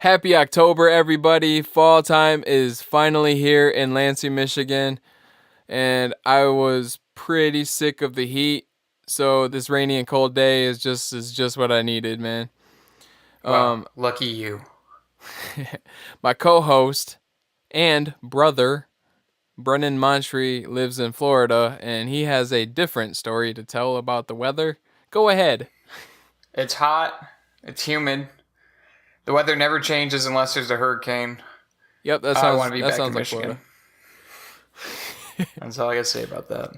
Happy October, everybody. Fall time is finally here in Lansing, Michigan. And I was pretty sick of the heat. So this rainy and cold day is just what I needed, man. Wow, lucky you. My co-host and brother, Brennan Montry, lives in Florida, and he has a different story to tell about the weather. Go ahead. It's hot. It's humid. The weather never changes unless there's a hurricane. Yep, I want to be back in like Michigan. That's all I gotta say about that.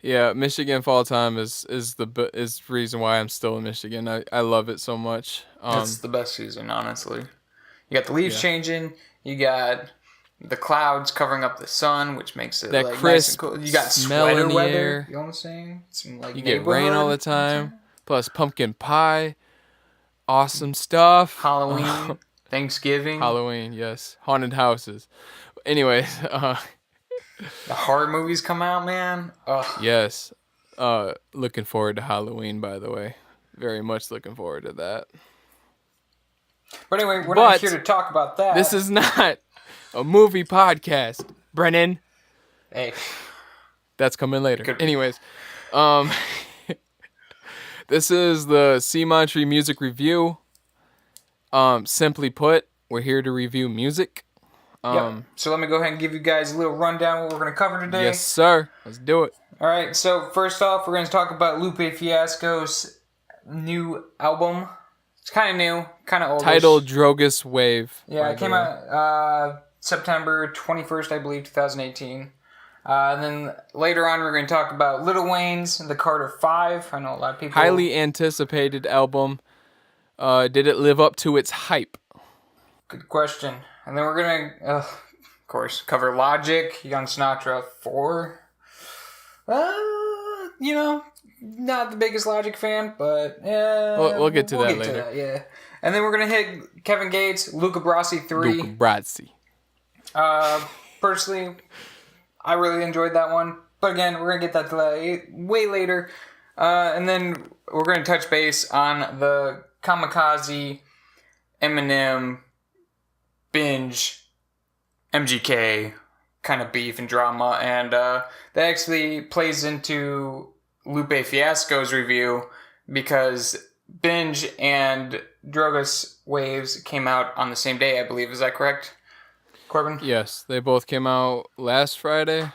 Yeah, Michigan fall time is the reason why I'm still in Michigan. I love it so much. It's the best season, honestly. You got the leaves changing. You got the clouds covering up the sun, which makes it that like crisp nice and cool. You got smell sweater in the weather. air. You know what I'm saying? Some, like, you get rain all the time. Plus pumpkin pie. Awesome stuff. Halloween, Thanksgiving. Halloween, yes. Haunted houses. Anyways, the horror movies come out, man. Ugh. Yes. Looking forward to Halloween, by the way. Very much looking forward to that. But anyway, we're not here to talk about that. This is not a movie podcast, Brennan. Hey. That's coming later. Anyways, this is the Montry music review. Simply put, we're here to review music. Yep. So let me go ahead and give you guys a little rundown of what we're going to cover today. Yes, sir. Let's do it. All right. So first off, we're going to talk about Lupe Fiasco's new album. It's kind of new, kind of old. Titled Drogas Wave. Yeah, it came out September 21st, I believe, 2018. And then later on, we're going to talk about Lil Wayne's The Carter 5. I know a lot of people... Highly anticipated album. Did it live up to its hype? Good question. And then we're going to, of course, cover Logic, Young Sinatra 4. Not the biggest Logic fan, but we'll get to that later. Yeah. And then we're going to hit Kevin Gates, Luca Brasi 3. Luca Brasi. Personally, I really enjoyed that one. But again, we're going to get that to way later. And then we're going to touch base on the Kamikaze, EMINEM, Binge, MGK kind of beef and drama. And that actually plays into Lupe Fiasco's review because Binge and Drogas Waves came out on the same day, I believe. Is that correct, Corbin? Yes, they both came out last Friday.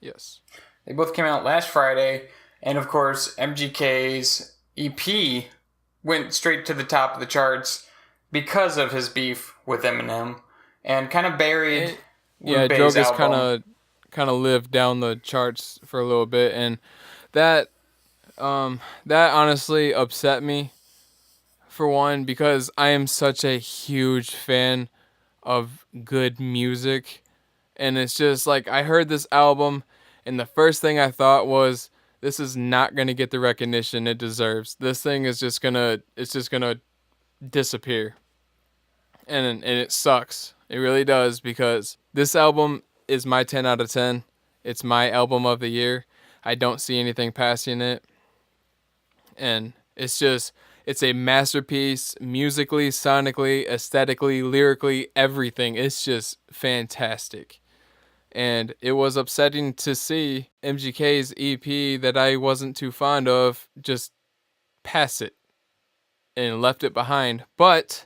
Yes. They both came out last Friday. And of course, MGK's EP went straight to the top of the charts because of his beef with Eminem and kind of buried Lupe's Drogas album. kind of lived down the charts for a little bit, and that honestly upset me, for one, because I am such a huge fan of good music, and it's just like I heard this album and the first thing I thought was, this is not going to get the recognition it deserves. This thing is just going to disappear. And it sucks. It really does, because this album is my 10 out of 10. It's my album of the year. I don't see anything passing it. And it's a masterpiece musically, sonically, aesthetically, lyrically, everything. It's just fantastic. And it was upsetting to see MGK's EP that I wasn't too fond of just pass it and left it behind. But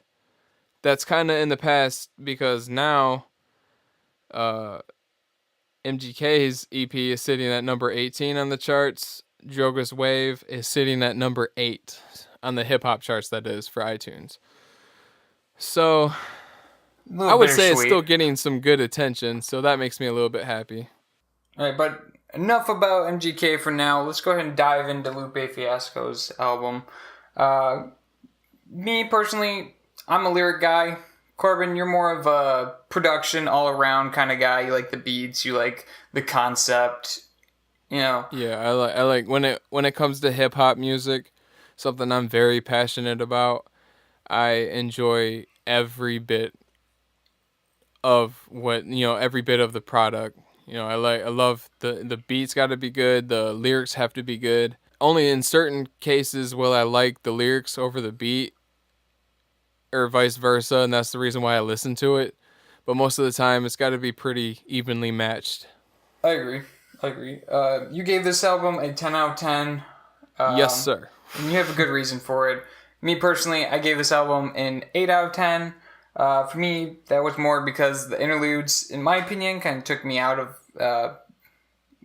that's kind of in the past, because now MGK's EP is sitting at number 18 on the charts. Drogas Wave is sitting at number 8 on the hip-hop charts, that is, for iTunes. So I would say it's still getting some good attention, so that makes me a little bit happy. All right, but enough about MGK for now. Let's go ahead and dive into Lupe Fiasco's album. Me, personally, I'm a lyric guy. Corbin, you're more of a production, all-around kind of guy. You like the beats, you like the concept, you know. Yeah, I like when it comes to hip-hop music, something I'm very passionate about. I enjoy every bit of every bit of the product. I love the beats got to be good, the lyrics have to be good. Only in certain cases will I like the lyrics over the beat. or vice versa, and that's the reason why I listen to it. But most of the time, it's got to be pretty evenly matched. I agree. I agree. You gave this album a 10 out of 10. Yes, sir. And you have a good reason for it. Me personally, I gave this album an 8 out of 10. For me, that was more because the interludes, in my opinion, kind of took me out of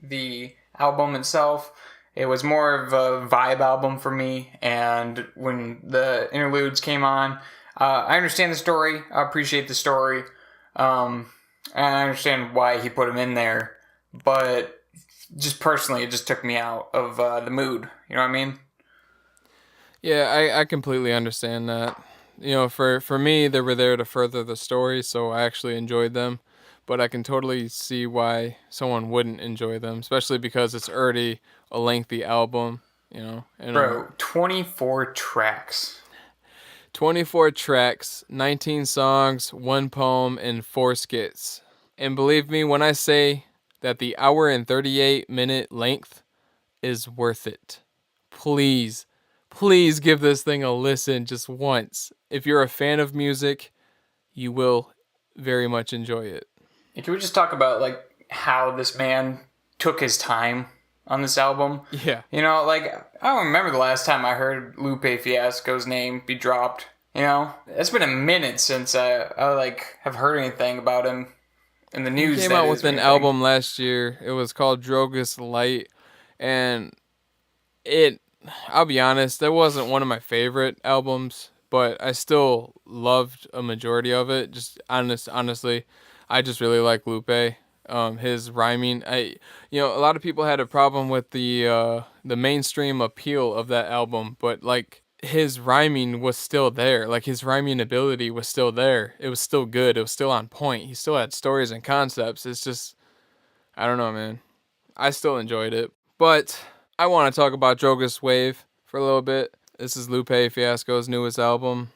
the album itself. It was more of a vibe album for me, and when the interludes came on, I understand the story. I appreciate the story. And I understand why he put him in there, but just personally, it just took me out of the mood. You know what I mean? Yeah, I completely understand that. For me, they were there to further the story, so I actually enjoyed them. But I can totally see why someone wouldn't enjoy them, especially because it's already a lengthy album, And Bro, 24 tracks. 24 tracks, 19 songs, one poem, and 4 skits. And believe me when I say that the hour and 38-minute length is worth it. Please, please give this thing a listen just once. If you're a fan of music, you will very much enjoy it. Can we just talk about like how this man took his time on this album? Yeah. I don't remember the last time I heard Lupe Fiasco's name be dropped. It's been a minute since I have heard anything about him in the news. He came out with an album last year. It was called Drogas Light, and I'll be honest, that wasn't one of my favorite albums, but I still loved a majority of it. Just honestly, I just really like Lupe. His rhyming, a lot of people had a problem with the mainstream appeal of that album, but like his rhyming was still there. Like his rhyming ability was still there. It was still good. It was still on point. He still had stories and concepts. It's just, I don't know, man. I still enjoyed it, but I want to talk about Drogas Wave for a little bit. This is Lupe Fiasco's newest album.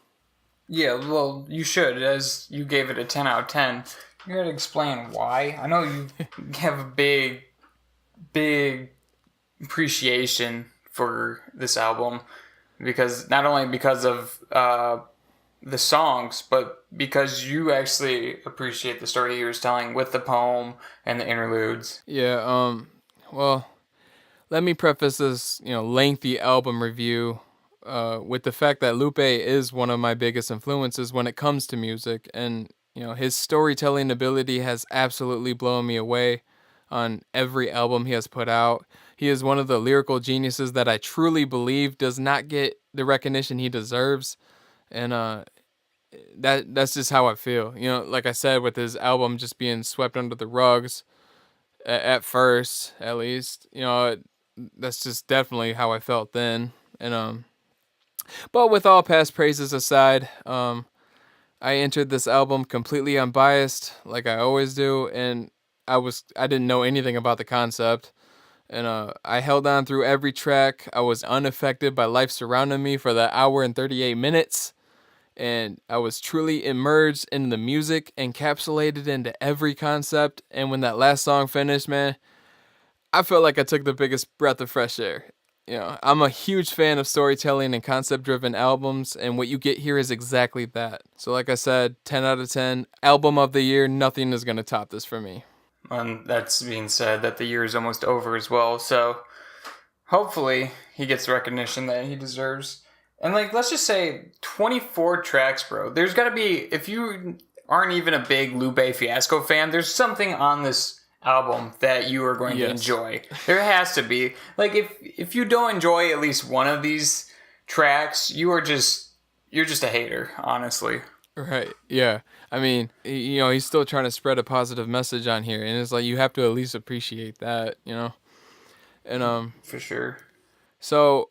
Yeah, well, you should, as you gave it a 10 out of 10. You gotta explain why. I know you have a big appreciation for this album, because not only because of the songs, but because you actually appreciate the story he was telling with the poem and the interludes. Yeah, well, let me preface this, lengthy album review with the fact that Lupe is one of my biggest influences when it comes to music, and his storytelling ability has absolutely blown me away on every album he has put out. He is one of the lyrical geniuses that I truly believe does not get the recognition he deserves, and that's just how I feel. Like I said, with his album just being swept under the rugs at first, at least, that's just definitely how I felt then. And but with all past praises aside, I entered this album completely unbiased, like I always do, and I didn't know anything about the concept, and I held on through every track. I was unaffected by life surrounding me for the hour and 38 minutes, and I was truly immersed in the music, encapsulated into every concept. And when that last song finished, man, I felt like I took the biggest breath of fresh air. I'm a huge fan of storytelling and concept-driven albums, and what you get here is exactly that. So like I said, 10 out of 10. Album of the year, nothing is going to top this for me. And that's being said that the year is almost over as well, so hopefully he gets the recognition that he deserves. And let's just say 24 tracks, bro. There's got to be, if you aren't even a big Lupe Fiasco fan, there's something on this album that you are going to enjoy. There has to be. If you don't enjoy at least one of these tracks, you're just a hater, honestly. Right. Yeah. I mean, he's still trying to spread a positive message on here, and it's like you have to at least appreciate that, And for sure. So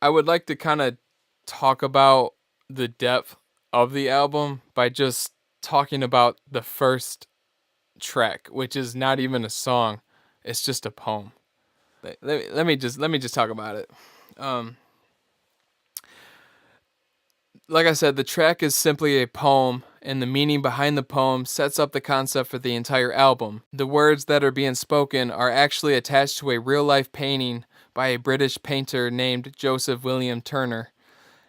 I would like to kind of talk about the depth of the album by just talking about the first track, which is not even a song, it's just a poem. Let me just talk about it. Like I said, the track is simply a poem, and the meaning behind the poem sets up the concept for the entire album. The words that are being spoken are actually attached to a real-life painting by a British painter named Joseph William Turner,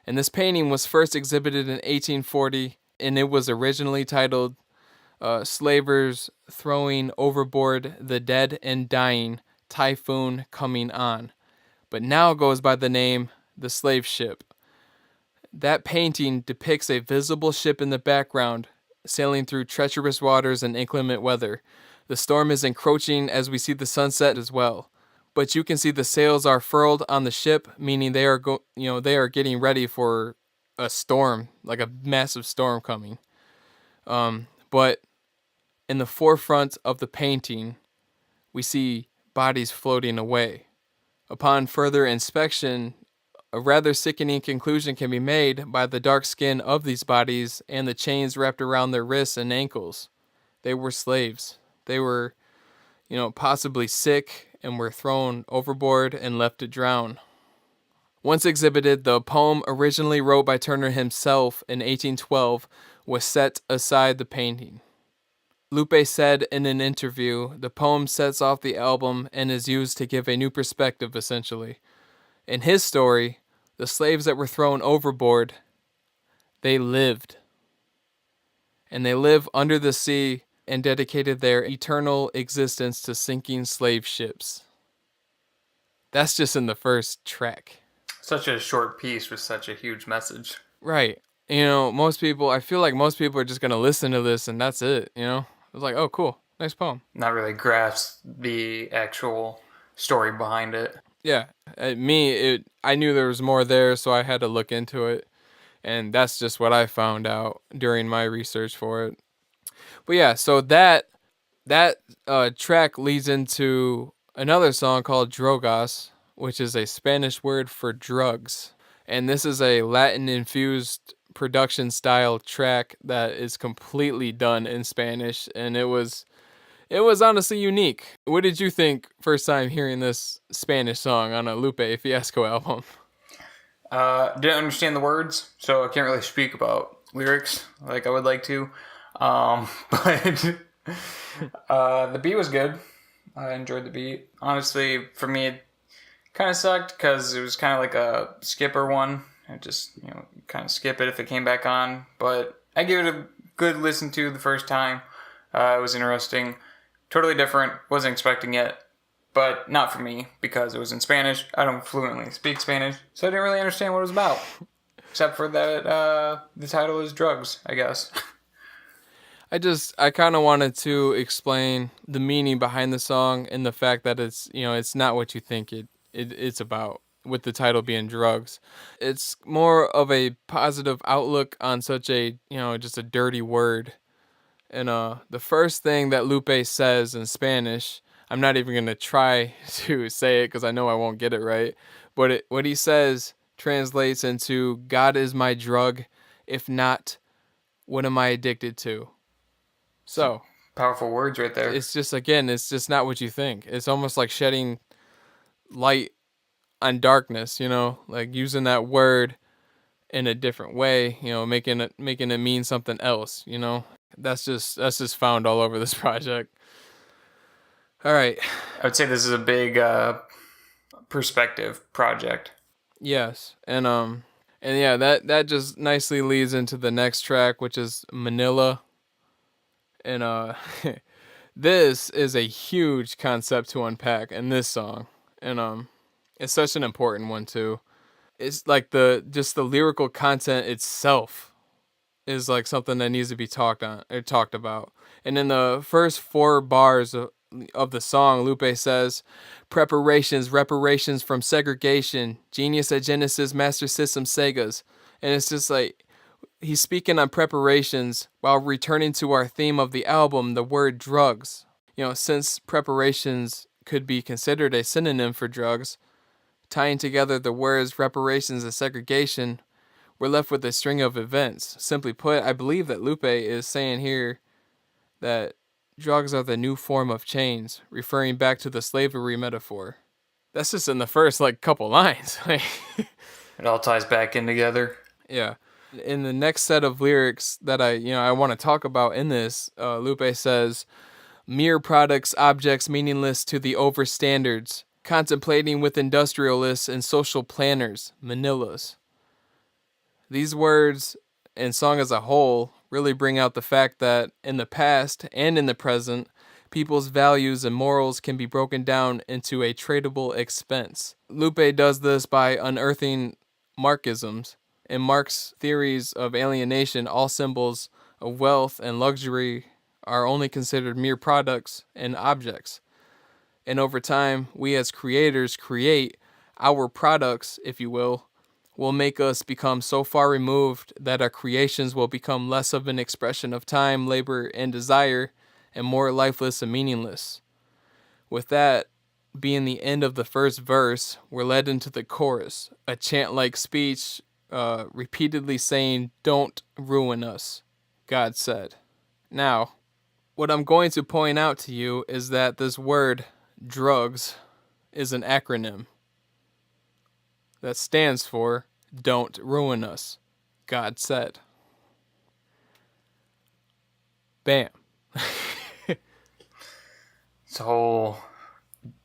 And this painting was first exhibited in 1840, and it was originally titled Slavers Throwing Overboard the Dead and Dying, Typhoon Coming On, but now goes by the name The Slave Ship. That painting depicts a visible ship in the background, sailing through treacherous waters and inclement weather. The storm is encroaching as we see the sunset as well. But you can see the sails are furled on the ship, meaning they are they are getting ready for a storm, like a massive storm coming. But in the forefront of the painting, we see bodies floating away. Upon further inspection, a rather sickening conclusion can be made by the dark skin of these bodies and the chains wrapped around their wrists and ankles. They were slaves. They were, possibly sick and were thrown overboard and left to drown. Once exhibited, the poem originally wrote by Turner himself in 1812 was set aside the painting. Lupe said in an interview, the poem sets off the album and is used to give a new perspective, essentially. In his story, the slaves that were thrown overboard, they lived. And they live under the sea and dedicated their eternal existence to sinking slave ships. That's just in the first track. Such a short piece with such a huge message. Right. I feel like most people are just going to listen to this and that's it, It's like, oh, cool. Nice poem. Not really grasp the actual story behind it. Yeah. I knew there was more there, so I had to look into it. And that's just what I found out during my research for it. But yeah, so that track leads into another song called Drogas, which is a Spanish word for drugs. And this is a Latin-infused production style track that is completely done in Spanish, and it was honestly unique. What did you think first time hearing this Spanish song on a Lupe Fiasco album? Didn't understand the words, so I can't really speak about lyrics like I would like to. But the beat was good. I enjoyed the beat. Honestly, for me, it kind of sucked because it was kind of like a skipper one. I just, kind of skip it if it came back on. But I gave it a good listen to the first time. It was interesting. Totally different. Wasn't expecting it. But not for me because it was in Spanish. I don't fluently speak Spanish. So I didn't really understand what it was about. Except for that the title is Drugs, I guess. I kind of wanted to explain the meaning behind the song and the fact that it's not what you think it's about, with the title being drugs. It's more of a positive outlook on such a, just a dirty word. And the first thing that Lupe says in Spanish, I'm not even going to try to say it because I know I won't get it right. But what he says translates into, God is my drug. If not, what am I addicted to? So powerful words right there. It's just not what you think. It's almost like shedding light on darkness, like using that word in a different way, making it mean something else, That's just found all over this project. All right. I would say this is a big perspective project. Yes. And yeah, that just nicely leads into the next track, which is Manila. And this is a huge concept to unpack in this song. And it's such an important one too. It's like the lyrical content itself is like something that needs to be talked about. And in the first 4 bars of the song, Lupe says, reparations from segregation, genius at Genesis, Master System, Segas. And it's just like, he's speaking on preparations while returning to our theme of the album, the word drugs. Since preparations could be considered a synonym for drugs, tying together the words reparations and segregation, we're left with a string of events. Simply put, I believe that Lupe is saying here that drugs are the new form of chains, referring back to the slavery metaphor. That's just in the first couple lines. It all ties back in together. Yeah. In the next set of lyrics that I want to talk about in this, Lupe says, mere products, objects meaningless to the overstandards, contemplating with industrialists and social planners, Manilas. These words and song as a whole really bring out the fact that in the past and in the present, people's values and morals can be broken down into a tradable expense. Lupe does this by unearthing Marxisms. In Marx's theories of alienation, all symbols of wealth and luxury are only considered mere products and objects. And over time, we as creators create our products, if you will make us become so far removed that our creations will become less of an expression of time, labor, and desire, and more lifeless and meaningless. With that being the end of the first verse, we're led into the chorus, a chant-like speech repeatedly saying, "Don't ruin us," God said. Now, what I'm going to point out to you is that this word, drugs, is an acronym that stands for "Don't Ruin Us," God said. Bam. It's a whole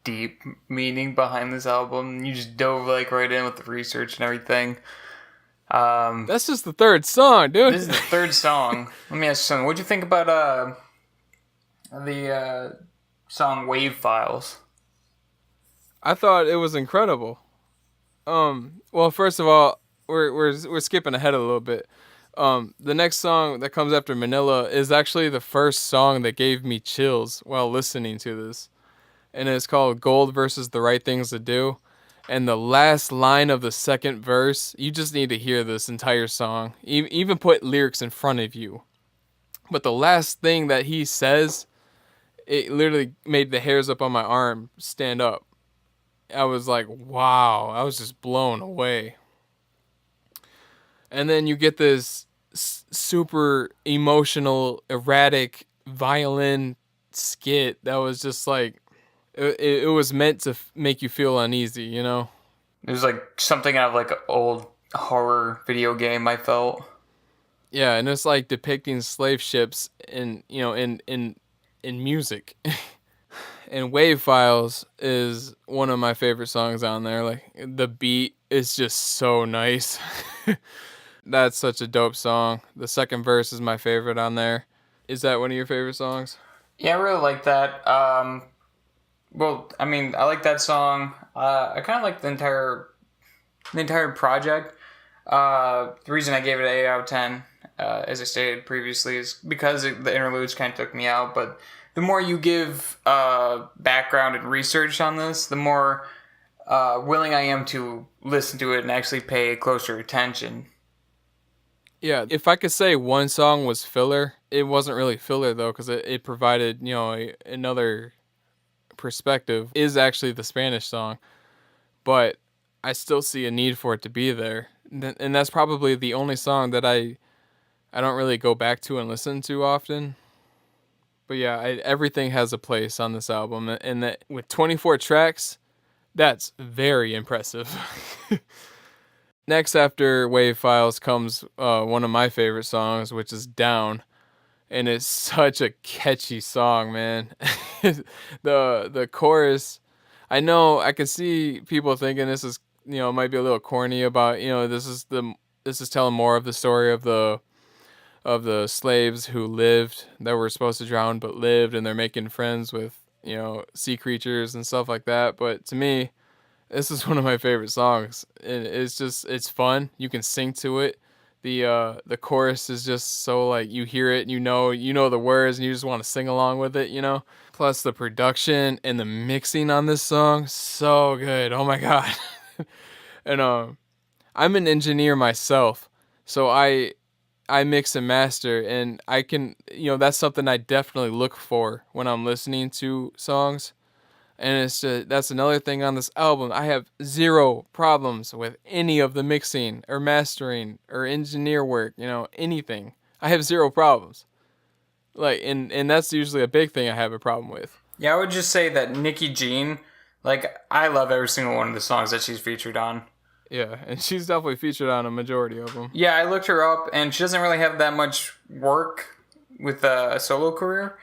deep meaning behind this album. You just dove like right in with the research and everything. That's just the third song, dude. This is the third song. Let me ask you something. What'd you think about the song Wave Files? I thought it was incredible. Well, first of all, we're skipping ahead a little bit. The next song that comes after Manila is actually the first song that gave me chills while listening to this. And it's called Gold versus the Right Things to Do. And the last line of the second verse, you just need to hear this entire song. Even put lyrics in front of you. But the last thing that he says, it literally made the hairs up on my arm stand up. I was like, wow, I was just blown away. And then you get this super emotional, erratic violin skit that was just like, it was meant to make you feel uneasy, you know? It was like something out of like an old horror video game, I felt. Yeah, and it's like depicting slave ships in, you know, in music. And Wave Files is one of my favorite songs on there. Like, the beat is just so nice. That's such a dope song. The second verse is my favorite on there. Is that one of your favorite songs? Yeah, I really like that. Well, I mean, I like that song. I kind of like the entire project. The reason I gave it an 8 out of 10, as I stated previously, is because the interludes kind of took me out. But the more you give background and research on this, the more willing I am to listen to it and actually pay closer attention. Yeah, if I could say one song was filler, it wasn't really filler though, because it provided, you know, another perspective, is actually the Spanish song. But I still see a need for it to be there. And that's probably the only song that I don't really go back to and listen to often. But yeah, everything has a place on this album. And that with 24 tracks, that's very impressive. Next after Wave Files comes one of my favorite songs, which is Down. And it's such a catchy song, man. The chorus, I know I can see people thinking this is, you know, might be a little corny about, you know, this is telling more of the story of the slaves who lived, that were supposed to drown but lived, and they're making friends with, you know, sea creatures and stuff like that. But to me, this is one of my favorite songs. It's fun. You can sing to it. The chorus is just so, like, you hear it and you know the words and you just want to sing along with it, you know? Plus the production and the mixing on this song, so good. Oh my god. And I'm an engineer myself, so I mix and master, and I can, you know, that's something I definitely look for when I'm listening to songs. And it's just, that's another thing on this album. I have zero problems with any of the mixing or mastering or engineer work, you know, anything. I have zero problems. Like, and that's usually a big thing I have a problem with. Yeah, I would just say that Nicki Jean, like, I love every single one of the songs that she's featured on. Yeah, and she's definitely featured on a majority of them. Yeah, I looked her up, and she doesn't really have that much work with a solo career.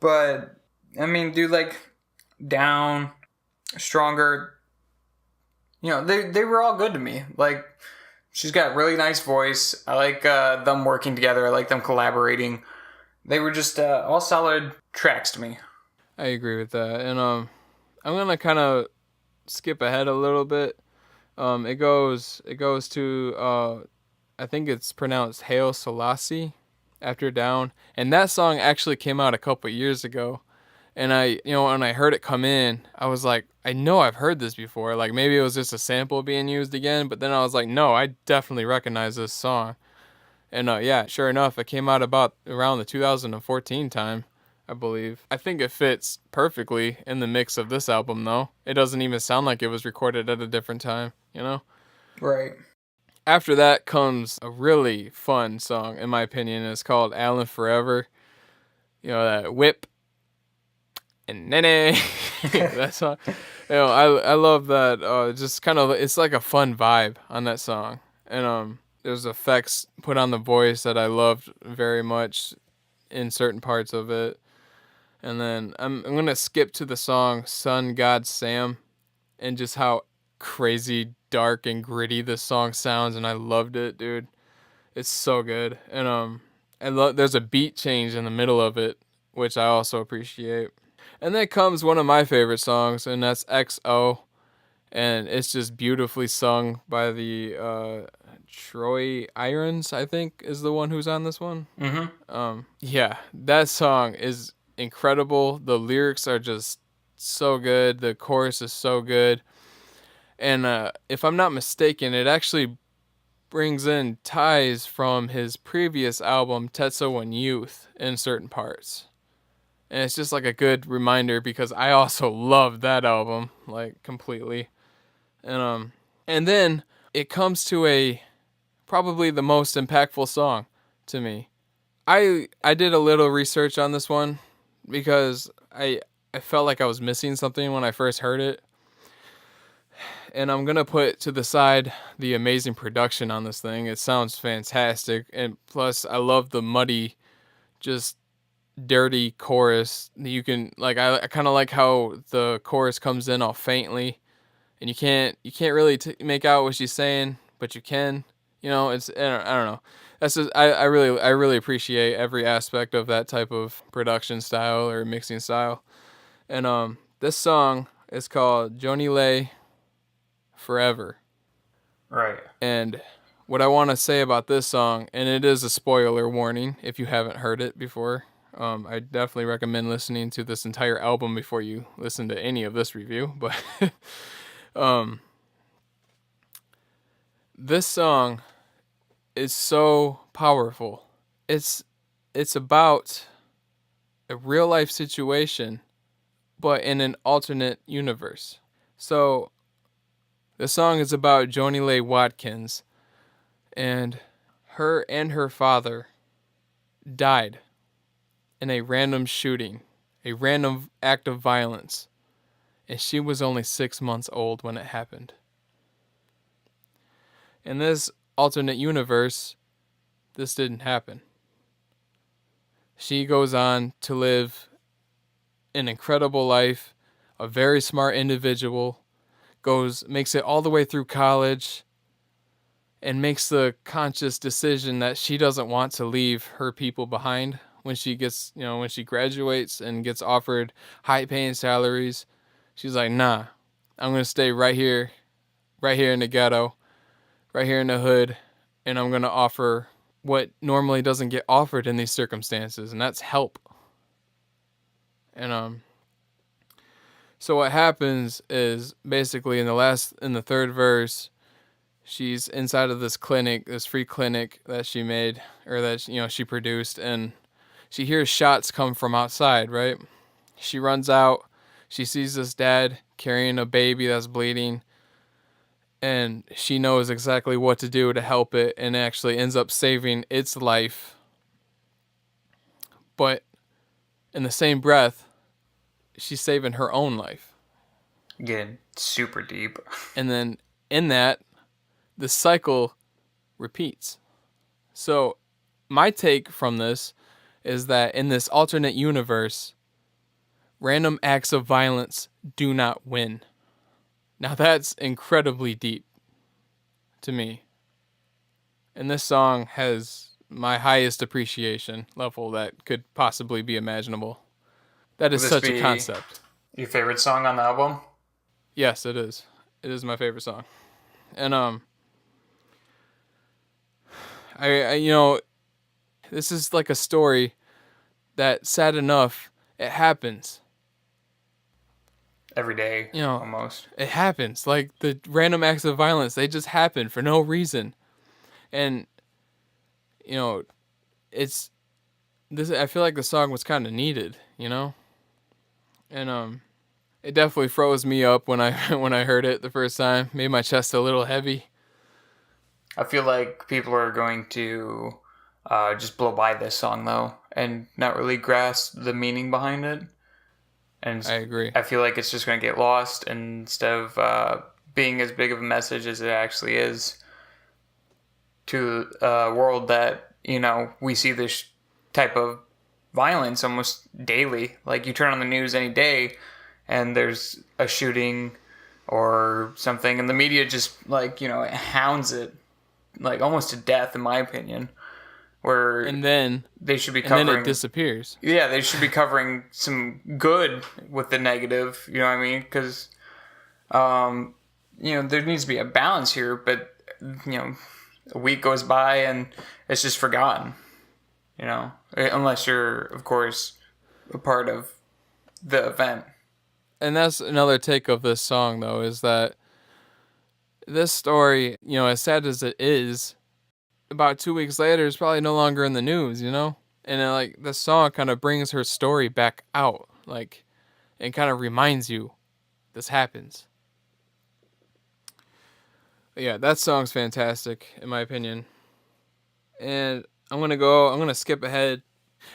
But, I mean, dude, like, Down, Stronger, you know, they were all good to me. Like, She's got a really nice voice. I like them working together. I like them collaborating. They were just all solid tracks to me. I agree with that. And I'm gonna kind of skip ahead a little bit. It goes to I think it's pronounced Hail Selassie after Down, and that song actually came out a couple years ago. And when I heard it come in, I was like, I know I've heard this before. Like maybe it was just a sample being used again, but then I was like, no, I definitely recognize this song. And yeah, sure enough, it came out about around the 2014 time, I believe. I think it fits perfectly in the mix of this album, though. It doesn't even sound like it was recorded at a different time, you know? Right. After that comes a really fun song, in my opinion. It's called Allen Forever. You know, that whip and nene. That song. I love that. Just kind of, it's like a fun vibe on that song. And there's effects put on the voice that I loved very much in certain parts of it. And then I'm gonna skip to the song Sun God Sam, and just how crazy dark and gritty this song sounds, and I loved it, dude. It's so good. And there's a beat change in the middle of it, which I also appreciate. And then comes one of my favorite songs, and that's XO, and it's just beautifully sung by the Troy Irons, I think, is the one who's on this one. Yeah, that song is incredible. The lyrics are just so good. The chorus is so good. And if I'm not mistaken, it actually brings in ties from his previous album, Tetsuo and Youth, in certain parts. And it's just like a good reminder because I also love that album, like, completely. And then it comes to probably the most impactful song to me. I did a little research on this one because I felt like I was missing something when I first heard it. And I'm going to put to the side the amazing production on this thing. It sounds fantastic. And plus, I love the muddy, just dirty chorus. You can, like, I kind of like how the chorus comes in all faintly. And you can't really make out what she's saying, but you can. You know, I don't know. That's just, I really appreciate every aspect of that type of production style or mixing style. And this song is called Joni Lay Forever. Right. And what I want to say about this song, and it is a spoiler warning if you haven't heard it before. I definitely recommend listening to this entire album before you listen to any of this review. But this song is so powerful. It's about a real life situation, but in an alternate universe. So the song is about Joni Lay Watkins, and her father died in a random shooting, a random act of violence, and she was only 6 months old when it happened. In this alternate universe, this didn't happen. She goes on to live an incredible life, a very smart individual, makes it all the way through college, and makes the conscious decision that she doesn't want to leave her people behind when she graduates and gets offered high paying salaries. She's like, nah, I'm going to stay right here in the ghetto, right here in the hood, and I'm going to offer what normally doesn't get offered in these circumstances, and that's help. And so what happens is basically in the third verse, she's inside of this clinic, this free clinic that she made, or that she produced, and she hears shots come from outside, right? She runs out, she sees this dad carrying a baby that's bleeding, and she knows exactly what to do to help it, and actually ends up saving its life. But in the same breath, she's saving her own life. Getting super deep. And then in that, the cycle repeats. So my take from this is that in this alternate universe, random acts of violence do not win. Now that's incredibly deep to me. And this song has my highest appreciation level that could possibly be imaginable. That Would is this such a be concept. your favorite song on the album? Yes, it is. It is my favorite song. And I this is like a story that, sad enough, it happens. Every day, You know, almost. it happens. Like the random acts of violence, they just happen for no reason. And you know, it's this. I feel like the song was kind of needed. And it definitely froze me up when I when I heard it the first time. Made my chest a little heavy. I feel like people are going to just blow by this song though, and not really grasp the meaning behind it. And I agree. I feel like it's just going to get lost instead of being as big of a message as it actually is to a world that we see this type of violence almost daily. Like you turn on the news any day, and there's a shooting or something, and the media just it hounds it like almost to death, in my opinion. Where And then they should be and then covering. it disappears. Yeah, they should be covering some good with the negative. You know what I mean? Because there needs to be a balance here. But a week goes by and it's just forgotten. Unless you're, of course, a part of the event. And that's another take of this song, though, is that this story, as sad as it is, about 2 weeks later, is probably no longer in the news, And then, like, the song kind of brings her story back out, like, and kind of reminds you this happens. But yeah, that song's fantastic, in my opinion. And I'm gonna skip ahead.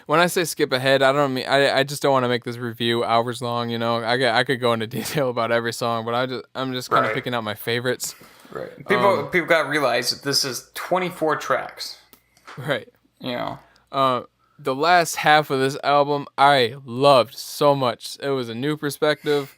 When I say skip ahead, I don't mean I just don't want to make this review hours long. I could go into detail about every song, but I'm just kind of Right. picking out my favorites. Right. People got to realize that this is 24 tracks. Right. You know. The last half of this album I loved so much. It was a new perspective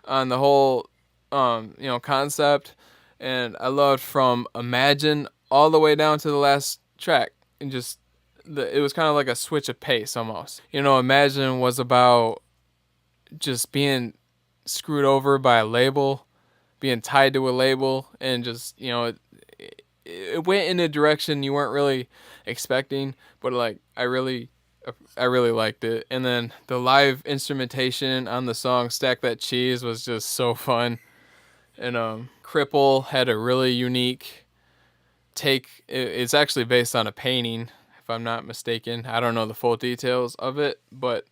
on the whole concept, and I loved from Imagine all the way down to the last track, and just it was kind of like a switch of pace almost. Imagine was about just being screwed over by a label, being tied to a label, and just it went in a direction you weren't really expecting, but like I really liked it. And then the live instrumentation on the song Stack That Cheese was just so fun. And Cripple had a really unique take. It's actually based on a painting, if I'm not mistaken. I don't know the full details of it, but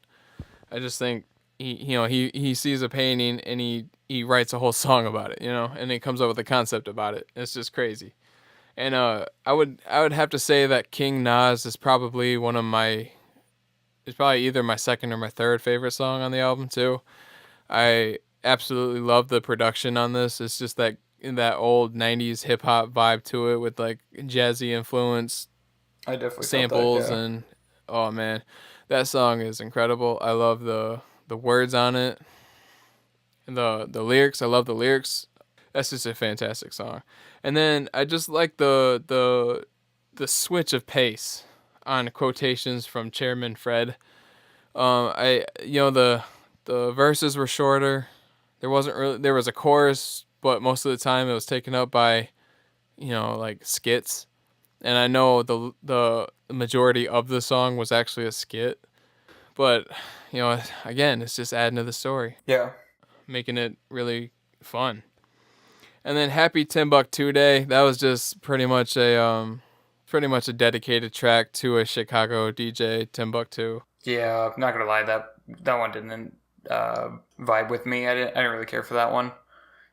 I just think he sees a painting and he writes a whole song about it, and he comes up with a concept about it. It's just crazy. And I would have to say that King Nas is probably it's probably either my second or my third favorite song on the album too. I absolutely love the production on this. It's just that old 90s hip hop vibe to it with like jazzy influence, I definitely samples, felt that, yeah. and oh man, that song is incredible. I love the words on it. And the lyrics, I love the lyrics. That's just a fantastic song. And then I just like the switch of pace on quotations from Chairman Fred. The verses were shorter. There was a chorus, but most of the time it was taken up by like skits. And I know the majority of the song was actually a skit. But again, it's just adding to the story, Yeah. making it really fun. And then Happy Timbuktu Day, that was just pretty much a dedicated track to a Chicago DJ, Timbuktu. Yeah, I'm not gonna lie, that one didn't vibe with me. I didn't really care for that one,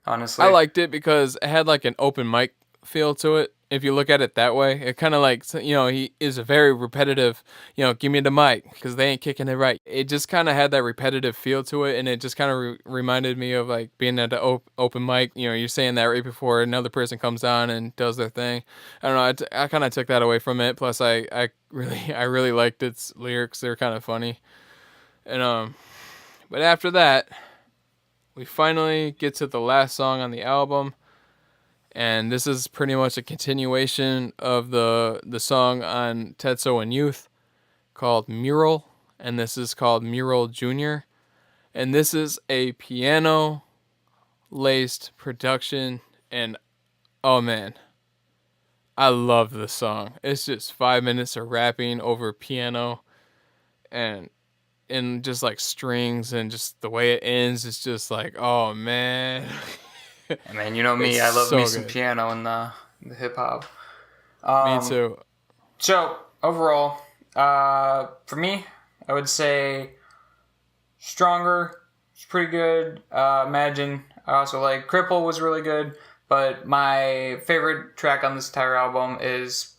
honestly. I liked it because it had like an open mic feel to it. If you look at it that way, it kind of like, he is a very repetitive, give me the mic because they ain't kicking it right. It just kind of had that repetitive feel to it, and it just kind of reminded me of like being at the open mic. You're saying that right before another person comes on and does their thing. I don't know. I kind of took that away from it. Plus, I really liked its lyrics. They're kind of funny. And but after that, we finally get to the last song on the album. And this is pretty much a continuation of the song on Tetsuo and Youth called Mural, and this is called Mural Junior. And this is a piano laced production, and oh man, I love this song. It's just 5 minutes of rapping over piano and just like strings, and just the way it ends, it's just like, oh man. I mean, you know me, I love so me some good. piano in the hip hop. Me too. So overall, for me, I would say Stronger. It's pretty good. Imagine. I also like Cripple was really good, but my favorite track on this entire album is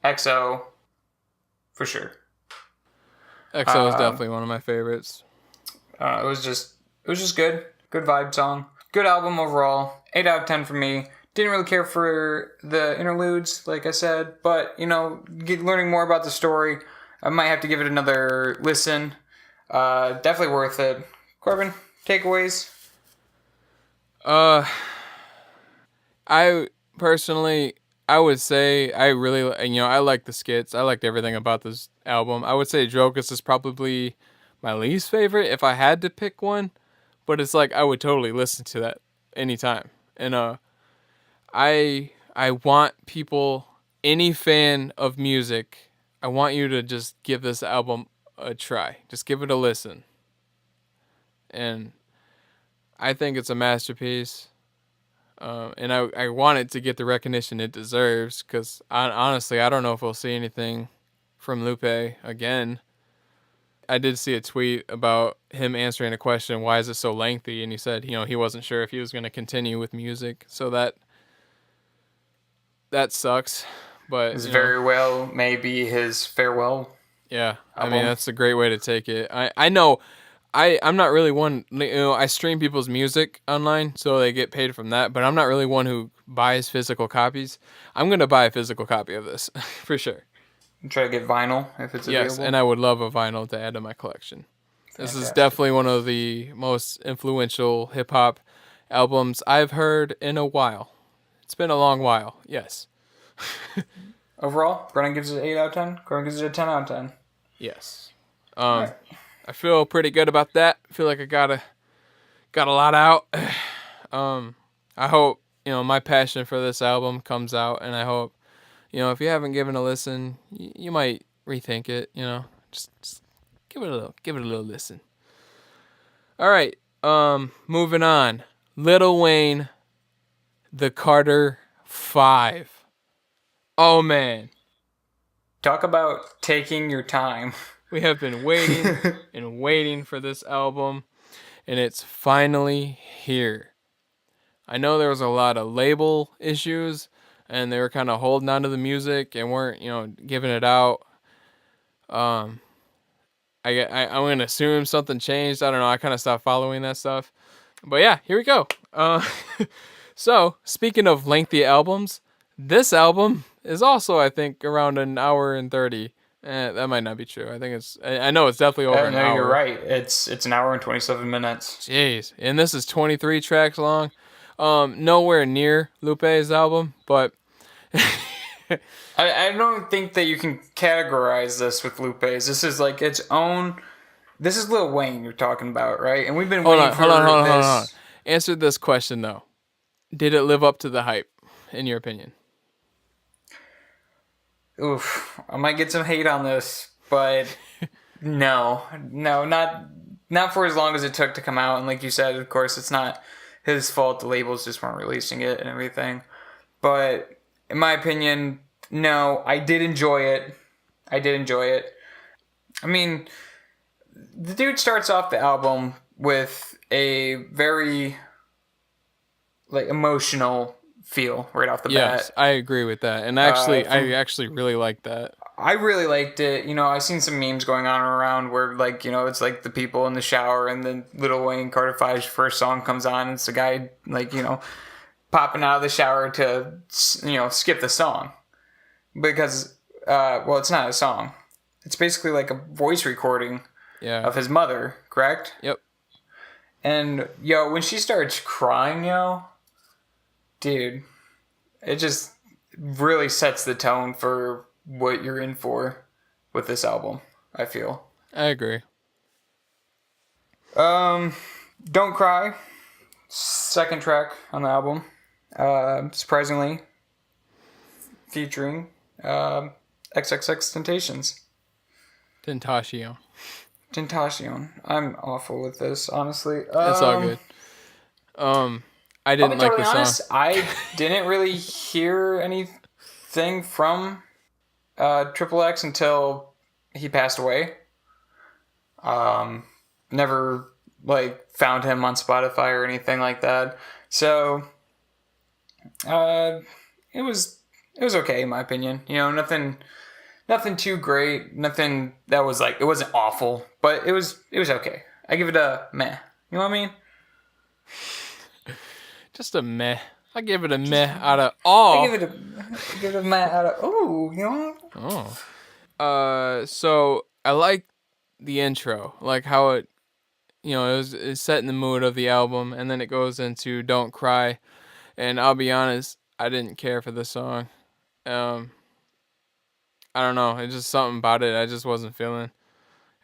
XO, for sure. XO is definitely one of my favorites. It was just good. Good vibe song. Good album overall. 8 out of 10 for me. Didn't really care for the interludes, like I said, but, learning more about the story, I might have to give it another listen. Definitely worth it. Corbin, takeaways? I personally, I would say I really, I like the skits. I liked everything about this album. I would say Drogas is probably my least favorite if I had to pick one, but it's like I would totally listen to that anytime. And I want people, any fan of music, I want you to just give this album a try. Just give it a listen. And I think it's a masterpiece. And I want it to get the recognition it deserves, because honestly, I don't know if we'll see anything from Lupe again. I did see a tweet about him answering a question, why is it so lengthy? And he said, he wasn't sure if he was going to continue with music. So that sucks. But It's very well maybe his farewell. Yeah, album. I mean, that's a great way to take it. I know I'm not really one, I stream people's music online, so they get paid from that, but I'm not really one who buys physical copies. I'm going to buy a physical copy of this, for sure. Try to get vinyl if it's available. Yes, and I would love a vinyl to add to my collection. Fantastic. This is definitely one of the most influential hip-hop albums I've heard in a while. It's been a long while, yes. Overall, Brennan gives it an 8 out of 10. Corbin gives it a 10 out of 10. Yes. Right. I feel pretty good about that. I feel like I got a lot out. I hope, my passion for this album comes out, and I hope, if you haven't given a listen, you might rethink it, just give it a little listen. All right. Moving on. Lil Wayne, the Carter 5. Oh man. Talk about taking your time. We have been waiting and waiting for this album, and it's finally here. I know there was a lot of label issues, and they were kind of holding on to the music and weren't, giving it out. I'm gonna assume something changed. I don't know. I kind of stopped following that stuff, but yeah, here we go. So speaking of lengthy albums, this album is also, I think, around an hour and 30. That might not be true. I think I know it's definitely over an hour. No, you're right. It's an hour and 27 minutes. Jeez. And this is 23 tracks long. Nowhere near Lupe's album, but I don't think that you can categorize this with Lupe's. This is like its own. This is Lil Wayne you're talking about, right? And we've been waiting for this. Hold on. Answer this question though. Did it live up to the hype, in your opinion? Oof, I might get some hate on this, but no, not for as long as it took to come out. And like you said, of course, it's not his fault. The labels just weren't releasing it and everything. But in my opinion, no, I did enjoy it. I mean, the dude starts off the album with a very emotional feel right off the bat. Yes, I agree with that. And actually, I actually really liked that. I really liked it. I've seen some memes going on around where, it's like the people in the shower and then Lil Wayne, Carter 5's first song comes on and it's the guy, popping out of the shower to, skip the song. Because, it's not a song. It's basically like a voice recording of his mother, correct? Yep. And, when she starts crying, dude, It just really sets the tone for what you're in for with this album, I feel. I agree. Don't Cry, second track on the album. Surprisingly, featuring XXX Tentacion. Tentacion. I'm awful with this, honestly. It's all good. I didn't like the honest, song. I didn't really hear anything from Triple X until he passed away. Never like found him on Spotify or anything like that. So it was okay in my opinion. You know, nothing too great, nothing that was like, it wasn't awful, but it was okay. I give it a meh. You know what I mean? Just a meh. I give it a meh out of all. I give it a meh out of, you know? So I like the intro, like how it, it's set in the mood of the album, and then it goes into Don't Cry, and I'll be honest, I didn't care for the song. I don't know, it's just something about it I just wasn't feeling.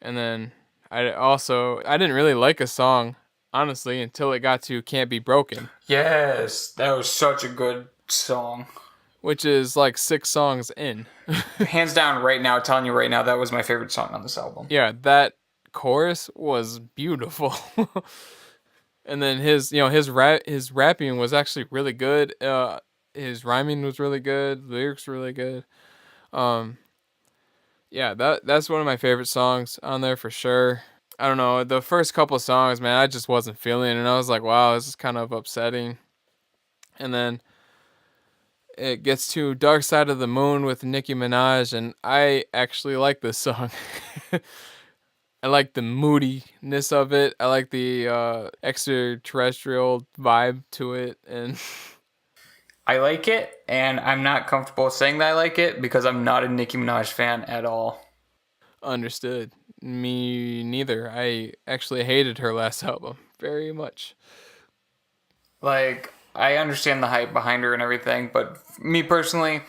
And then I didn't really like a song, honestly, until it got to Can't Be Broken. Yes, that was such a good song. Which is like 6 songs in. Hands down, right now, telling you right now, that was my favorite song on this album. Yeah, that chorus was beautiful. And then his rapping was actually really good. His rhyming was really good. Lyrics were really good. Yeah, that's one of my favorite songs on there for sure. I don't know, the first couple of songs, man, I just wasn't feeling it, and I was like, wow, this is kind of upsetting. And then it gets to Dark Side of the Moon with Nicki Minaj, and I actually like this song. I like the moodiness of it. I like the extraterrestrial vibe to it, and I like it, and I'm not comfortable saying that I like it because I'm not a Nicki Minaj fan at all. understood. Me neither. I actually hated her last album very much. Like, I understand the hype behind her and everything, but me personally,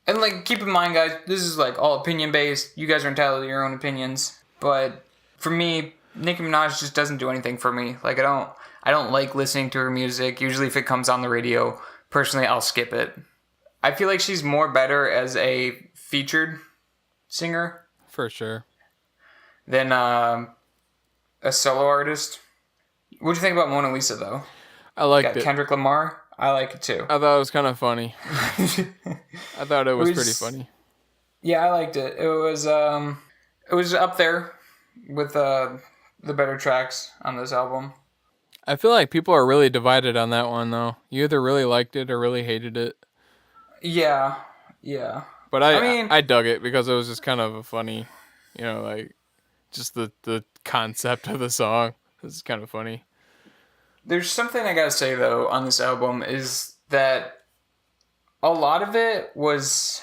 and like, keep in mind, guys, this is like all opinion based. You guys are entitled to your own opinions, but for me, Nicki Minaj just doesn't do anything for me. Like, I don't like listening to her music. Usually, if it comes on the radio, personally, I'll skip it. I feel like she's more better as a featured singer For sure. than a solo artist. What do you think about Mona Lisa, though? I liked Got it. Kendrick Lamar. I like it too. I thought it was kind of funny. I thought it was pretty funny. Yeah, I liked it. It was up there with the better tracks on this album. I feel like people are really divided on that one, though. You either really liked it or really hated it. Yeah. But I mean, I dug it because it was just kind of a funny, like just the concept of the song. It's kind of funny. there's something I gotta say though on this album is that a lot of it was.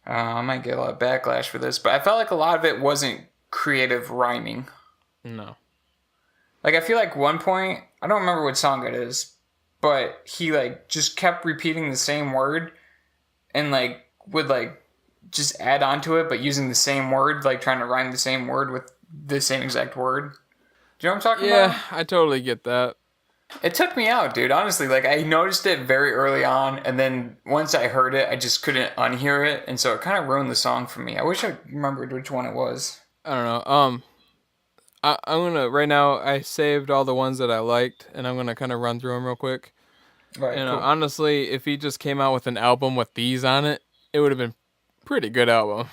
I might get a lot of backlash for this, but I felt like a lot of it wasn't creative rhyming. No. Like, I feel like one point, I don't remember what song it is, but he like just kept repeating the same word and like would like just add on to it, but using the same word, like trying to rhyme the same word with the same exact word. Do you know what I'm talking about? Yeah, I totally get that. It took me out, dude. Honestly, like I noticed it very early on, and then once I heard it, I just couldn't unhear it, and so it kind of ruined the song for me. I wish I remembered which one it was. I don't know. I'm gonna right now. I saved all the ones that I liked, and I'm gonna kind of run through them real quick. Right. And Cool. honestly, if he just came out with an album with these on it, it would have been pretty good album.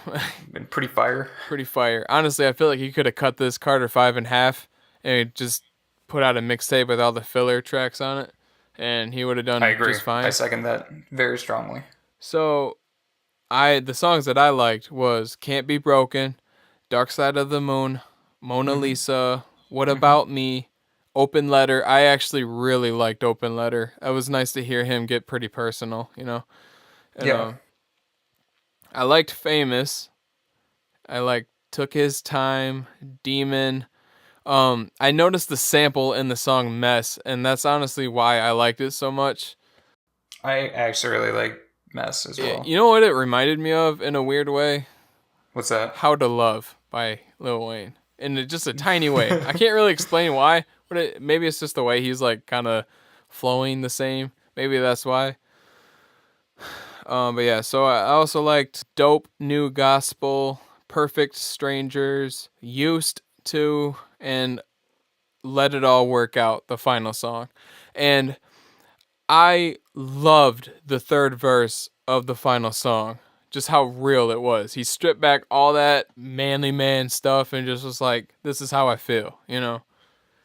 Been pretty fire. Pretty fire. Honestly, I feel like he could have cut this Carter 5 in half and just put out a mixtape with all the filler tracks on it, and he would have done I agree. just fine. I second that very strongly. So, the songs that I liked was Can't Be Broken, Dark Side of the Moon, Mona Lisa, What About Me, Open Letter. I actually really liked Open Letter. It was nice to hear him get pretty personal, And, Yeah. I liked Famous. I liked Took His Time, Demon. I noticed the sample in the song Mess, and that's honestly why I liked it so much. I actually really like Mess as well. You know what it reminded me of in a weird way? What's that? How to Love by Lil Wayne. In just a tiny way. I can't really explain why, but maybe it's just the way he's like kind of flowing the same. Maybe that's why. But yeah, so I also liked Dope New Gospel, Perfect Strangers, Used to, and Let It All Work Out, the final song. And I loved the third verse of the final song. Just how real it was. He stripped back all that manly man stuff and just was like, this is how I feel, you know?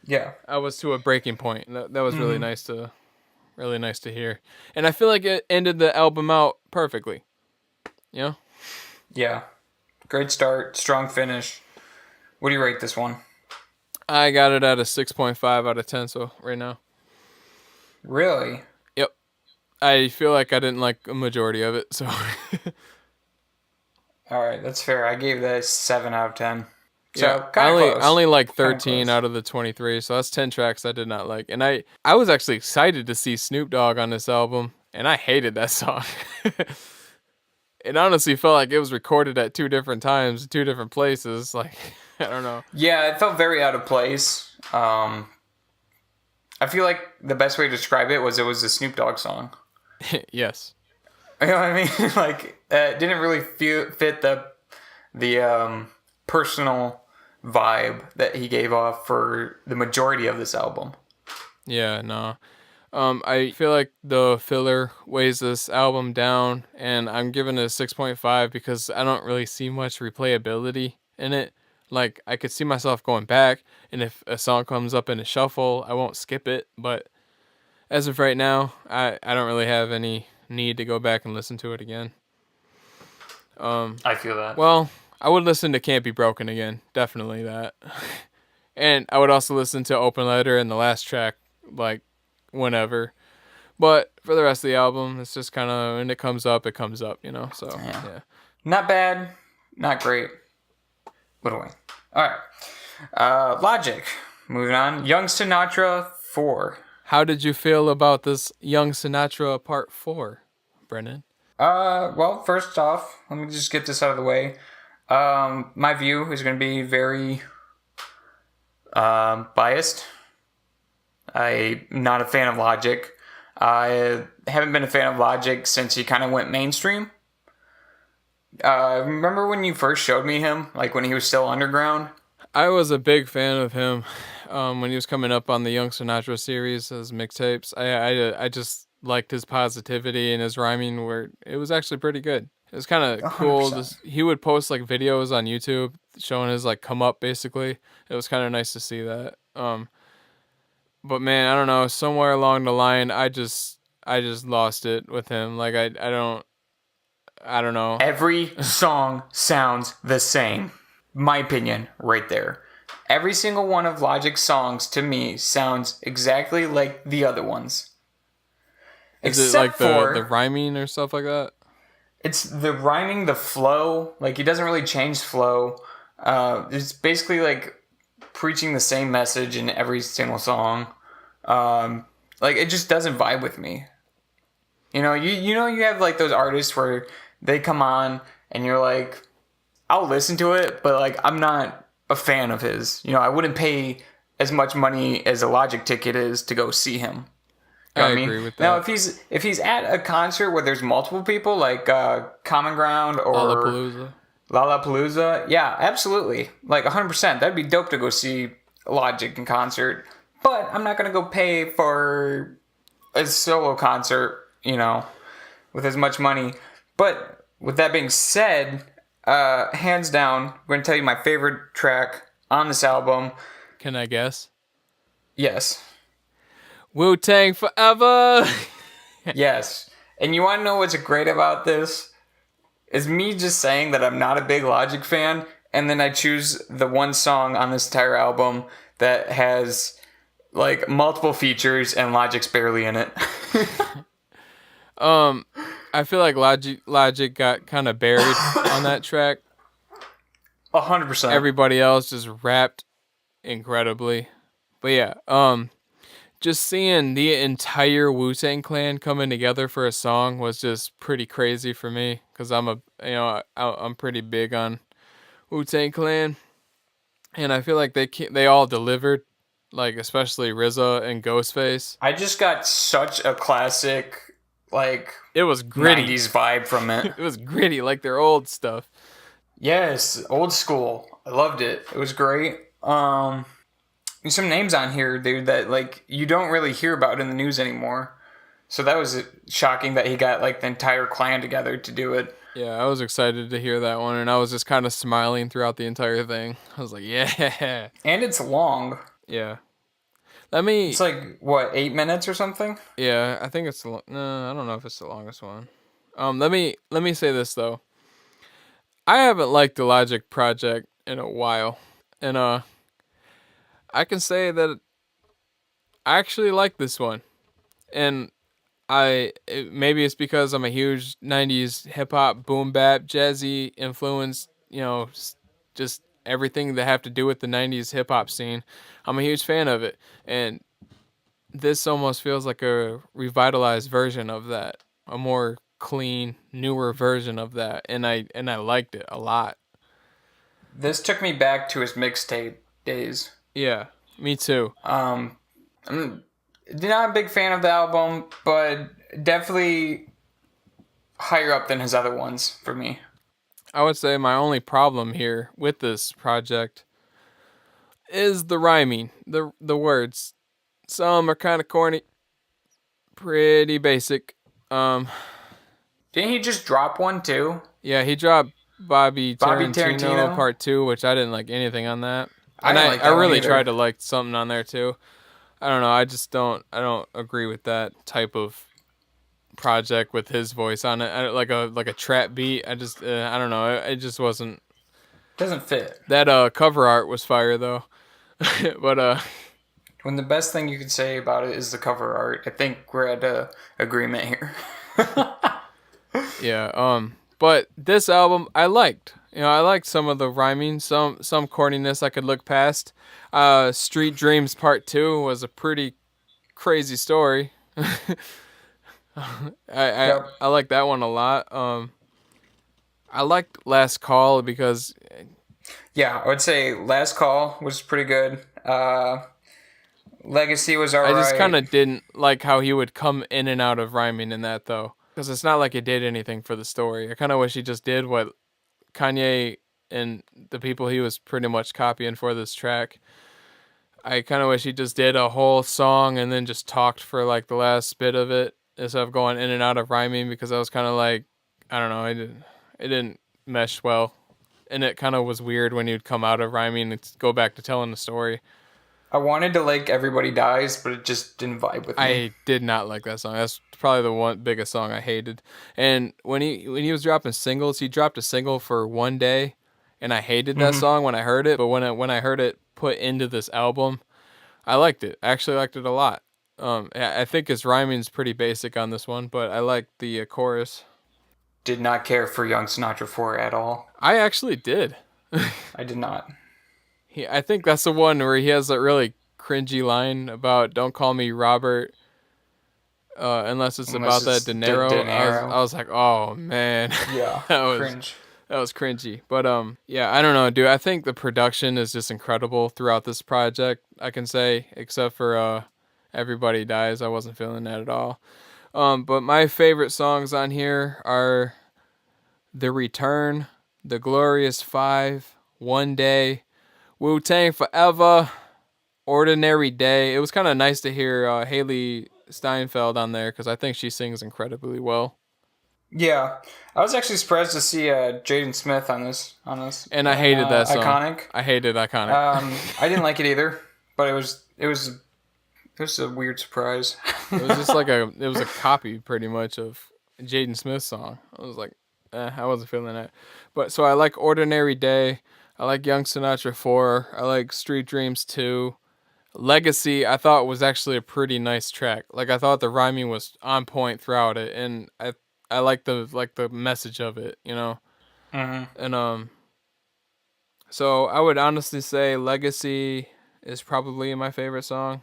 Yeah. I was to a breaking point. That was really nice to hear. And I feel like it ended the album out perfectly. You know? Yeah. Great start, strong finish. What do you rate this one? I got it at a 6.5 out of 10, so right now. Really? Yep. I feel like I didn't like a majority of it, so. All right, that's fair. I gave that a 7 out of 10. So, yeah, I only like 13 out of the 23, so that's 10 tracks I did not like. And I was actually excited to see Snoop Dogg on this album, and I hated that song. It honestly felt like it was recorded at 2 different times, 2 different places. Like, I don't know. Yeah, it felt very out of place. I feel like the best way to describe it was a Snoop Dogg song. Yes. You know what I mean? Like, it didn't really fit the personal vibe that he gave off for the majority of this album. Yeah, no. I feel like the filler weighs this album down, and I'm giving it a 6.5 because I don't really see much replayability in it. Like, I could see myself going back, and if a song comes up in a shuffle, I won't skip it. But as of right now, I don't really have any need to go back and listen to it again. I feel that. Well, I would listen to Can't Be Broken again. Definitely that. And I would also listen to Open Letter and the last track, like, whenever. But for the rest of the album, it's just kind of, when it comes up, you know? So, yeah. Not bad, not great. Little Wayne. All right. Logic. Moving on. Young Sinatra 4. How did you feel about this Young Sinatra Part 4, Brennan? Well, first off, let me just get this out of the way. My view is going to be very biased. I'm not a fan of Logic. I haven't been a fan of Logic since he kind of went mainstream. Remember when you first showed me him, like when he was still underground? I was a big fan of him when he was coming up on the Young Sinatra series as mixtapes. I just liked his positivity and his rhyming, where it was actually pretty good. It was kind of cool. He would post like videos on YouTube showing his like come up, basically. It was kind of nice to see that. But man, I don't know. Somewhere along the line, I just lost it with him. Like I don't know. Every song sounds the same. My opinion, right there. Every single one of Logic's songs, to me, sounds exactly like the other ones. Is it like the rhyming or stuff like that? It's the rhyming, the flow. Like, he doesn't really change flow. It's basically like preaching the same message in every single song. Like, it just doesn't vibe with me. You know, you have like those artists where they come on and you're like, I'll listen to it, but like I'm not a fan of his. You know, I wouldn't pay as much money as a Logic ticket is to go see him. You know I agree with that. Now, if he's at a concert where there's multiple people, like Common Ground or Lollapalooza, yeah, absolutely, like 100%. That'd be dope to go see Logic in concert. But I'm not gonna go pay for a solo concert, you know, with as much money. But with that being said, hands down, I'm going to tell you my favorite track on this album. Can I guess? Yes. Wu-Tang Forever! Yes. And you want to know what's great about this? Is me just saying that I'm not a big Logic fan, and then I choose the one song on this entire album that has, like, multiple features and Logic's barely in it. I feel like Logic got kind of buried on that track. 100%. Everybody else just rapped incredibly. But yeah, just seeing the entire Wu-Tang Clan coming together for a song was just pretty crazy for me because I'm pretty big on Wu-Tang Clan, and I feel like they all delivered, like especially RZA and Ghostface. I just got such a classic, like, It was gritty. 90s vibe from it. It was gritty, like their old stuff. Yes, old school. I loved it. It was great. There's some names on here, dude, that like you don't really hear about in the news anymore. So that was shocking that he got like the entire clan together to do it. Yeah, I was excited to hear that one, and I was just kind of smiling throughout the entire thing. I was like, yeah, And it's long. yeah. Let me. It's like what, 8 minutes or something? Yeah, I think it's no. I don't know if it's the longest one. Let me say this though. I haven't liked the Logic project in a while, and I can say that I actually like this one, and maybe it's because I'm a huge '90s hip hop, boom bap, jazzy influence. Just everything that have to do with the '90s hip hop scene. I'm a huge fan of it, and this almost feels like a revitalized version of that, a more clean, newer version of that, and I liked it a lot. This took me back to his mixtape days. Yeah, me too. I'm not a big fan of the album, but definitely higher up than his other ones for me. I would say my only problem here with this project is the rhyming, the words. Some are kind of corny, pretty basic. Didn't he just drop one too? Yeah, he dropped Bobby Tarantino, Tarantino? Part 2, which I didn't like anything on that. I didn't like that I one really either. tried to like something on there too. I don't know. I don't agree with that type of project with his voice on it. Like a trap beat. I don't know. It just wasn't. Doesn't fit. That cover art was fire though. But When the best thing you could say about it is the cover art, I think we're at a agreement here. yeah. But this album I liked. I liked some of the rhyming, some corniness I could look past. Street Dreams Part 2 was a pretty crazy story. Yep. I like that one a lot. I liked Last Call because Yeah, I would say Last Call was pretty good. Legacy was I alright. just kind of didn't like how he would come in and out of rhyming in that though, because it's not like it did anything for the story. I kind of wish he just did what Kanye and the people he was pretty much copying for this track. I kind of wish he just did a whole song and then just talked for like the last bit of it instead of going in and out of rhyming, because I was kind of like, I don't know, it didn't mesh well, and it kind of was weird when he'd come out of rhyming and go back to telling the story. I wanted to like Everybody Dies, but it just didn't vibe with me. I did not like that song. That's probably the one biggest song I hated. And when he was dropping singles, he dropped a single for One Day, and I hated that song when I heard it. But when I heard it put into this album, I liked it. I actually liked it a lot. I think his rhyming's pretty basic on this one, but I liked the chorus. Did not care for Young Sinatra 4 at all. I actually did. I did not. I think that's the one where he has that really cringy line about "Don't call me Robert." Unless it's about that De Niro. I was like, oh man, Yeah, cringe. That was cringy. But yeah, I don't know, dude. I think the production is just incredible throughout this project. I can say, except for Everybody Dies, I wasn't feeling that at all. But my favorite songs on here are The Return, The Glorious Five, One Day, Wu-Tang Forever, Ordinary Day. It was kind of nice to hear Haley Steinfeld on there because I think she sings incredibly well. Yeah, I was actually surprised to see Jaden Smith on this. And I hated that song. Iconic. I hated Iconic. I didn't like it either, but it was a weird surprise. It was just it was a copy pretty much of Jaden Smith's song. I was like, I wasn't feeling that. But so I like Ordinary Day. I like Young Sinatra 4. I like Street Dreams 2. Legacy, I thought was actually a pretty nice track. Like I thought the rhyming was on point throughout it, and I like the message of it, Mm-hmm. And so I would honestly say Legacy is probably my favorite song.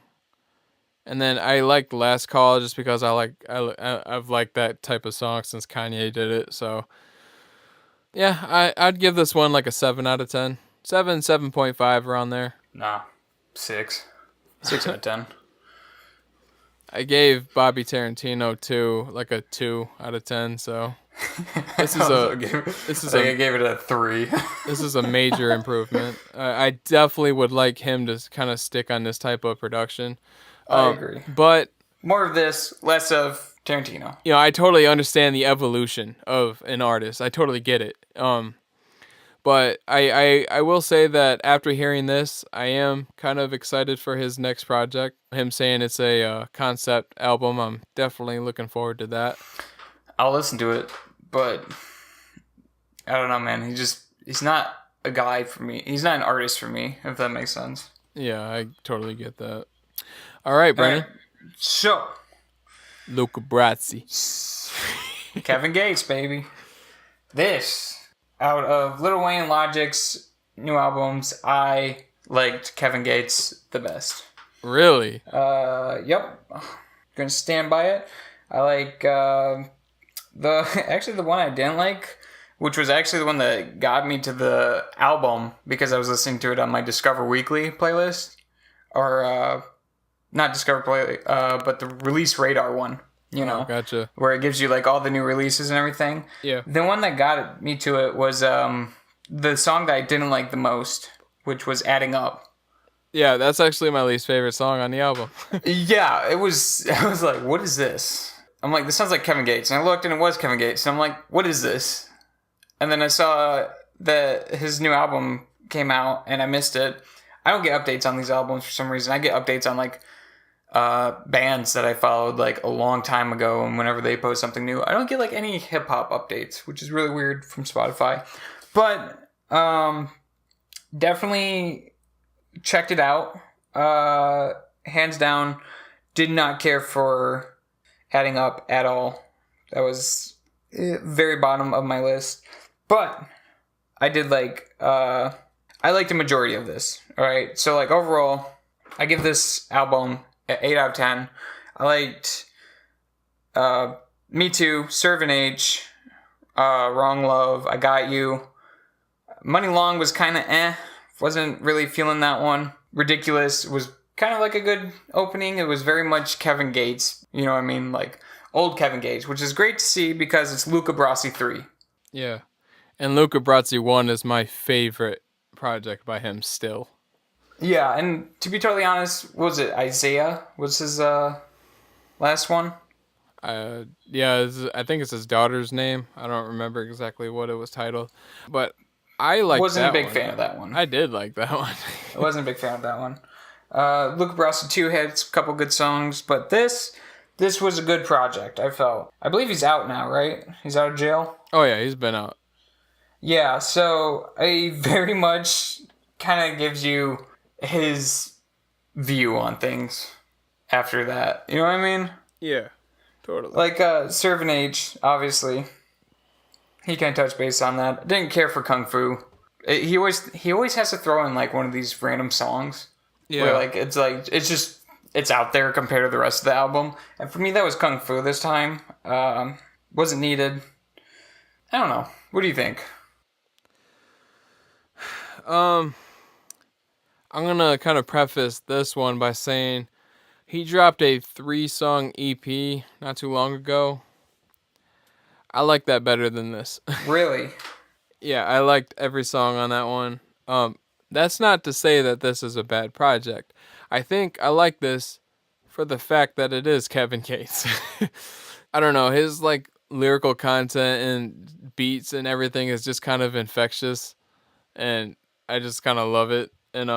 And then I liked Last Call just because I've liked that type of song since Kanye did it. So yeah, I'd give this one like a 7 out of 10. 7, 7.5 around there. Nah, 6. 6 out of 10. I gave Bobby Tarantino 2, like a 2 out of 10. So this is I gave it a 3. This is a major improvement. I definitely would like him to kind of stick on this type of production. I agree. But more of this, less of Tarantino. You know, I totally understand the evolution of an artist. I totally get it. But I will say that after hearing this, I am kind of excited for his next project. Him saying it's a concept album, I'm definitely looking forward to that. I'll listen to it, but I don't know, man. He's not a guy for me. He's not an artist for me, if that makes sense. Yeah, I totally get that. All right, Brennan. So, Luca Brasi. Kevin Gates, baby. This, out of Lil Wayne and Logic's new albums, I liked Kevin Gates the best. Really? Yep. Gonna stand by it. I like the one I didn't like, which was actually the one that got me to the album because I was listening to it on my Discover Weekly playlist, or not Discover Play, but the Release Radar one. You know, gotcha. Where it gives you like all the new releases and everything. Yeah. The one that got me to it was the song that I didn't like the most, which was Adding Up. Yeah, that's actually my least favorite song on the album. Yeah, it was. I was like, what is this? I'm like, this sounds like Kevin Gates. And I looked and it was Kevin Gates. And I'm like, what is this? And then I saw that his new album came out and I missed it. I don't get updates on these albums for some reason. I get updates on like bands that I followed like a long time ago, and whenever they post something new, I don't get like any hip hop updates, which is really weird from Spotify. But definitely checked it out. Hands down, did not care for Adding Up at all. That was very bottom of my list. But I did like I liked the majority of this. All right, so like overall, I give this album 8 out of 10. I liked Me Too, Servant Age, Wrong Love, I Got You. Money Long was kind of wasn't really feeling that one. Ridiculous was kind of like a good opening. It was very much Kevin Gates, you know what I mean? Like old Kevin Gates, which is great to see because it's Luca Brasi 3. Yeah. And Luca Brasi 1 is my favorite project by him still. Yeah, and to be totally honest, what was it Isaiah? Was his last one? Yeah, I think it's his daughter's name. I don't remember exactly what it was titled, but I liked that one. Wasn't a big fan of that one. I did like that one. I wasn't a big fan of that one. Luca Brasi 2 had a couple good songs, but this was a good project, I felt. I believe he's out now, right? He's out of jail? Oh yeah, he's been out. Yeah, so I very much kind of gives you his view on things after that. You know what I mean? Yeah, totally. Like Servant Age, obviously. He can touch base on that. Didn't care for Kung Fu. He always has to throw in like one of these random songs. Yeah. Where it's out there compared to the rest of the album. And for me that was Kung Fu this time. Wasn't needed. I don't know. What do you think? I'm gonna kind of preface this one by saying he dropped a 3-song EP not too long ago. I like that better than this. Really? Yeah, I liked every song on that one. That's not to say that this is a bad project. I think I like this for the fact that it is Kevin Gates. I don't know, his like lyrical content and beats and everything is just kind of infectious, and I just kind of love it. And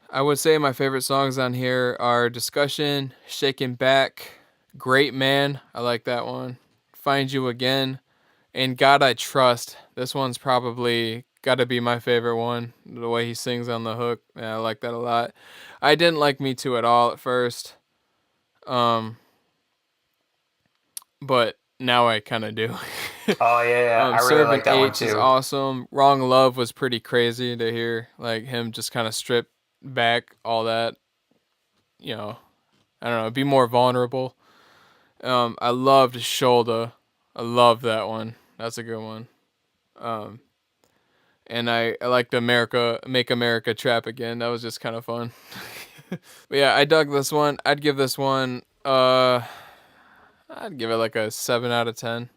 I would say my favorite songs on here are Discussion, Shaking Back, Great Man, I like that one, Find You Again, and God I Trust. This one's probably got to be my favorite one. The way he sings on the hook, yeah, I like that a lot. I didn't like Me Too at all at first, but now I kind of do. Oh yeah, I really like that one too. Is awesome. Wrong Love was pretty crazy to hear, like him just kind of strip back all that, you know, I don't know, be more vulnerable. I loved Shoulder. I love that one. That's a good one. Um, and I liked Make America Trap Again. That was just kind of fun. But yeah, I dug this one. I'd give this one. I'd give it like a 7 out of 10.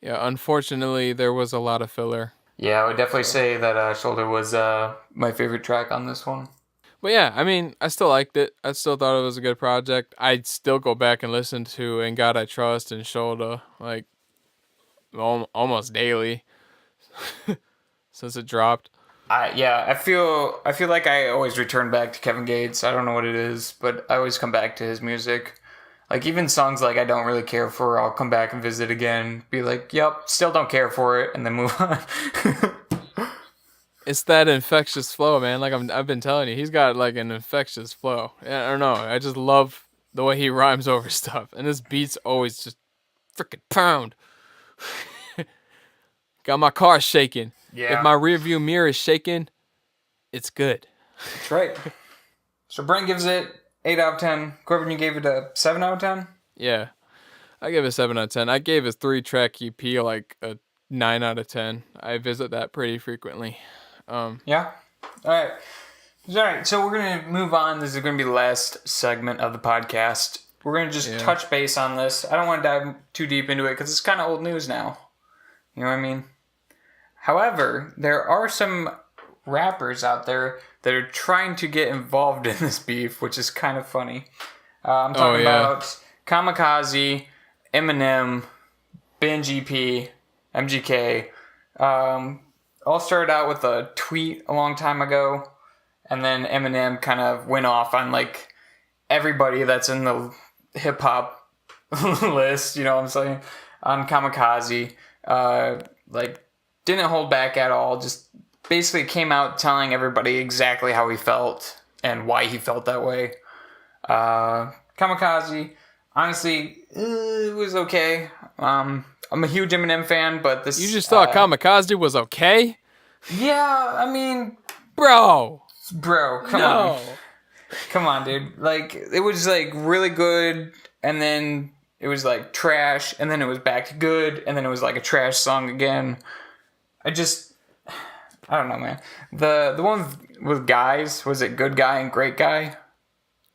Yeah, unfortunately, there was a lot of filler. Yeah, I would definitely say that Shoulder was my favorite track on this one. But yeah, I mean, I still liked it. I still thought it was a good project. I'd still go back and listen to "In God I Trust" and "Shoulder" like almost daily since it dropped. I feel like I always return back to Kevin Gates. I don't know what it is, but I always come back to his music. Like even songs like I don't really care for, I'll come back and visit again. Be like, yep, still don't care for it, and then move on. It's that infectious flow, man. Like I've been telling you, he's got like an infectious flow. I don't know. I just love the way he rhymes over stuff, and his beats always just freaking pound. Got my car shaking. Yeah. If my rearview mirror is shaking, it's good. That's right. So Brent gives it 8 out of 10. Corbin, you gave it a 7 out of 10? Yeah, I gave it 7 out of 10. I gave his 3-track EP like a 9 out of 10. I visit that pretty frequently. Yeah? Alright. Alright, so we're going to move on. This is going to be the last segment of the podcast. We're going to just touch base on this. I don't want to dive too deep into it because it's kind of old news now. You know what I mean? However, there are some rappers out there that are trying to get involved in this beef, which is kind of funny. I'm talking about Kamikaze, EMINEM, Ben GP, MGK. All started out with a tweet a long time ago, and then EMINEM kind of went off on like everybody that's in the hip hop list. You know what I'm saying? On Kamikaze, like didn't hold back at all. Just basically came out telling everybody exactly how he felt and why he felt that way. Kamikaze, honestly, it was okay. I'm a huge Eminem fan, but this... You just thought Kamikaze was okay? Yeah, I mean... Bro, come on. Come on, dude. Like, it was, like, really good, and then it was, like, trash, and then it was back to good, and then it was, like, a trash song again. I don't know, man. The one with guys, was it Good Guy and Great Guy?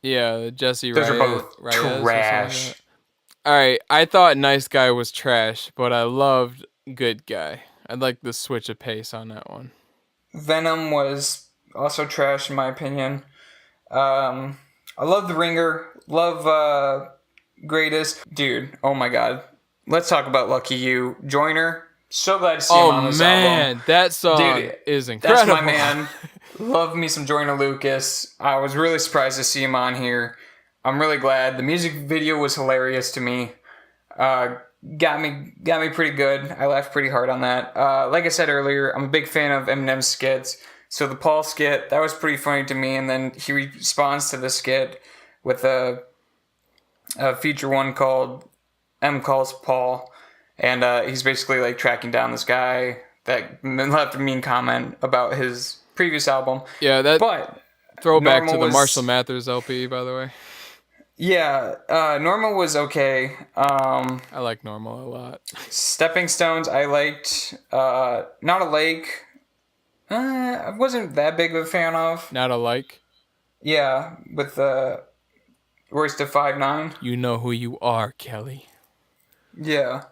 Yeah, Jesse Those Reyes, are both Reyes trash. Alright, I thought Nice Guy was trash, but I loved Good Guy. I'd like the switch of pace on that one. Venom was also trash in my opinion. I love The Ringer. Love Greatest. Dude, oh my god. Let's talk about Lucky You. Joyner. So glad to see him on this album. Oh man, that song is incredible. That's my man. Love me some Joyner Lucas. I was really surprised to see him on here. I'm really glad. The music video was hilarious to me. Got me pretty good. I laughed pretty hard on that. Like I said earlier, I'm a big fan of Eminem's skits. So the Paul skit, that was pretty funny to me. And then he responds to the skit with a feature one called M Calls Paul. And he's basically like tracking down this guy that left a mean comment about his previous album. Yeah, but throwback to the Marshall Mathers LP, by the way. Yeah, Normal was okay. I like Normal a lot. Stepping Stones, I liked. Not a Lake. I wasn't that big of a fan of. Not a Like? Yeah, with Royce da 5'9". You know who you are, Kelly. Yeah.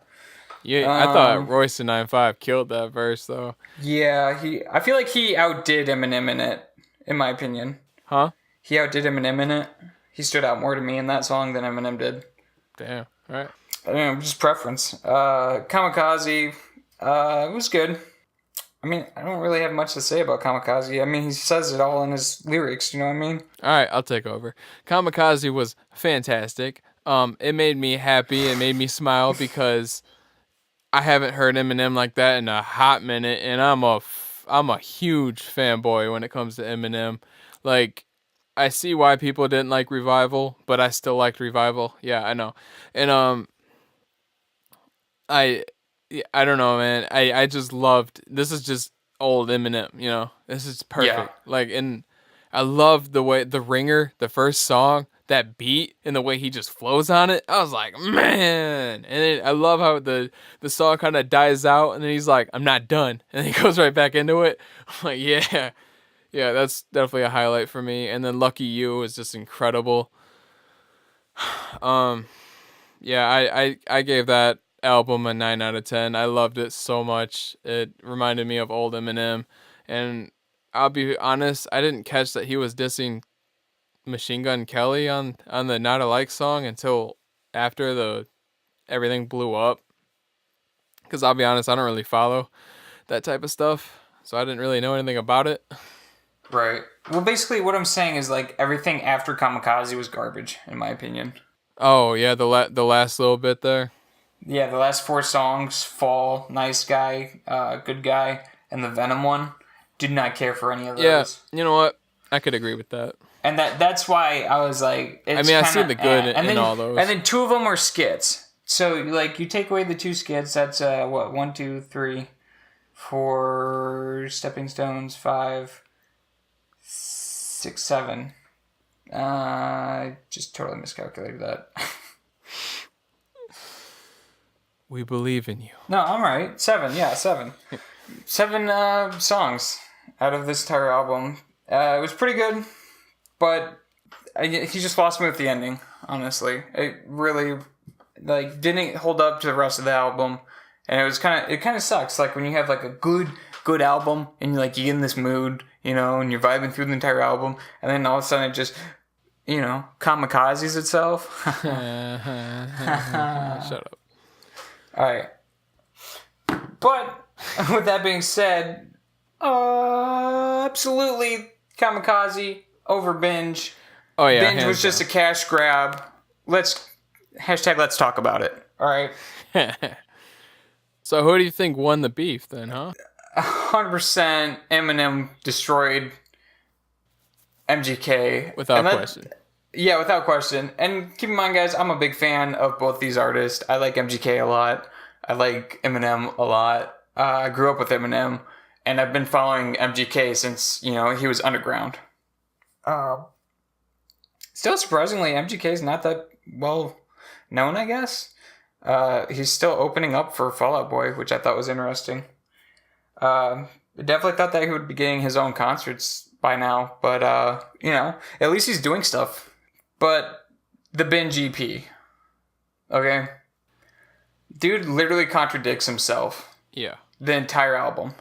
Yeah, I thought Royce da 9'5" killed that verse, though. Yeah, I feel like he outdid Eminem in it, in my opinion. Huh? He outdid Eminem in it. He stood out more to me in that song than Eminem did. Damn. All right. I don't know, just preference. Kamikaze, it was good. I mean, I don't really have much to say about Kamikaze. I mean, he says it all in his lyrics, you know what I mean? All right, I'll take over. Kamikaze was fantastic. It made me happy. It made me smile because I haven't heard Eminem like that in a hot minute, and I'm a huge fanboy when it comes to Eminem. Like, I see why people didn't like Revival, but I still liked Revival. Yeah, I know. And I don't know, man. I just loved. This is just old Eminem, you know. This is perfect. Yeah. Like, and I loved the way The Ringer, the first song, that beat and the way he just flows on it, I was like, man. And I love how the song kind of dies out, and then he's like, I'm not done, and he goes right back into it. I'm like, yeah, that's definitely a highlight for me. And then Lucky You is just incredible. Yeah, I gave that album a 9 out of 10. I loved it so much. It reminded me of old Eminem, and I'll be honest, I didn't catch that he was dissing Machine Gun Kelly on the Not Alike song until after the everything blew up. Cuz I'll be honest, I don't really follow that type of stuff, so I didn't really know anything about it. Right. Well, basically what I'm saying is like everything after Kamikaze was garbage in my opinion. Oh, yeah, the last little bit there. Yeah, the last 4 songs, Fall, Nice Guy, Good Guy, and the Venom one, did not care for any of those. Yeah, you know what? I could agree with that. And that's why I was like, it's I see the good in all those. And then 2 of them are skits. So, like, you take away the 2 skits, that's, 1, 2, 3, 4 stepping stones, 5, 6, 7. Just totally miscalculated that. We believe in you. No, I'm right. 7, yeah, 7. 7 songs out of this entire album. It was pretty good, but he just lost me with the ending, honestly. It really didn't hold up to the rest of the album, and it kind of sucks. Like when you have like a good album and you get in this mood, and you're vibing through the entire album, and then all of a sudden it just kamikazes itself. Shut up. All right. But with that being said, absolutely Kamikaze over Binge. Oh yeah, Binge was just a cash grab. Let's talk about it. All right. So who do you think won the beef then, huh? 100% Eminem destroyed MGK. Without question. Yeah, without question. And keep in mind, guys, I'm a big fan of both these artists. I like MGK a lot. I like Eminem a lot. I grew up with Eminem, and I've been following MGK since, he was underground. Still, surprisingly, MGK is not that well known, I guess. He's still opening up for Fall Out Boy, which I thought was interesting. Definitely thought that he would be getting his own concerts by now, but, at least he's doing stuff. But the Binge EP, okay? Dude literally contradicts himself. Yeah. The entire album.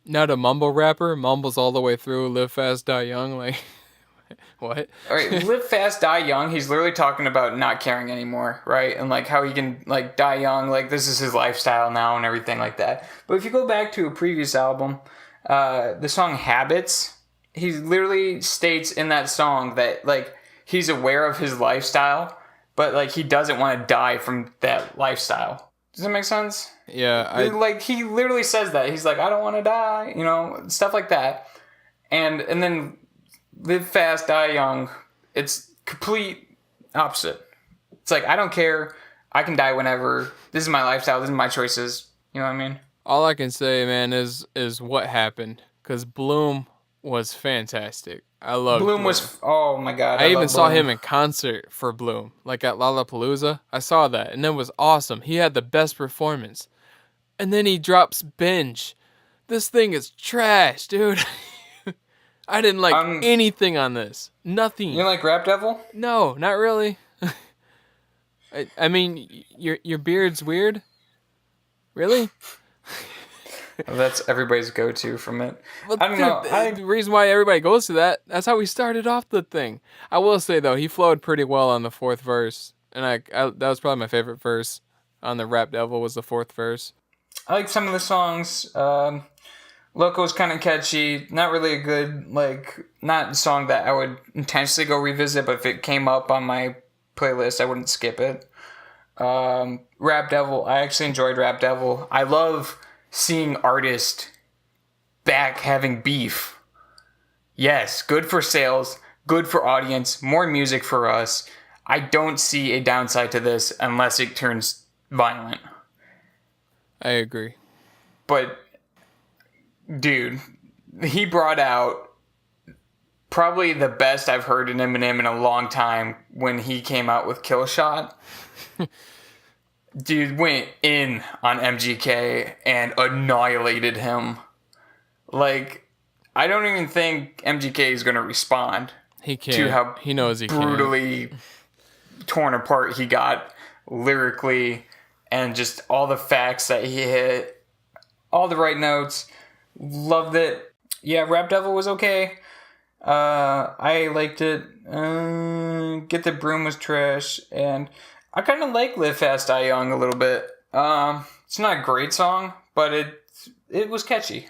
Not a mumble rapper, mumbles all the way through, live fast, die young, like, what? All right, live fast, die young, he's literally talking about not caring anymore, right? And, how he can, die young, this is his lifestyle now and everything like that. But if you go back to a previous album, the song Habits, he literally states in that song that, he's aware of his lifestyle, but, he doesn't want to die from that lifestyle. Does that make sense? Yeah. He literally says that. He's like, I don't want to die, stuff like that. And then live fast, die young. It's complete opposite. It's I don't care. I can die whenever. This is my lifestyle. This is my choices. You know what I mean? All I can say, man, is what happened. Because Bloom was fantastic. I love Bloom. Oh my god. I even saw him in concert for Bloom, at Lollapalooza. I saw that, and it was awesome. He had the best performance. And then he drops Binge. This thing is trash, dude. I didn't like anything on this. Nothing. You like Rap Devil? No, not really. I mean, your beard's weird. Really? That's everybody's go-to from it. Well, I don't know. The reason why everybody goes to that's how we started off the thing. I will say, though, he flowed pretty well on the 4th verse. And that was probably my favorite verse on the Rap Devil was the 4th verse. I like some of the songs. Loco's kind of catchy. Not really a good, not a song that I would intentionally go revisit, but if it came up on my playlist, I wouldn't skip it. Rap Devil, I actually enjoyed Rap Devil. I love seeing artists back having beef. Yes, good for sales, good for audience, more music for us. I don't see a downside to this unless it turns violent. I agree. But, dude, he brought out probably the best I've heard in Eminem in a long time when he came out with Kill Shot. Dude went in on MGK and annihilated him. Like, I don't even think MGK is going to respond. He can't. To how he knows he brutally torn apart he got lyrically, and just all the facts that he hit, all the right notes. Loved it. Yeah, Rap Devil was okay. I liked it. Get the Broom was trash, and I kind of like Live Fast Die Young a little bit. It's not a great song, but it was catchy.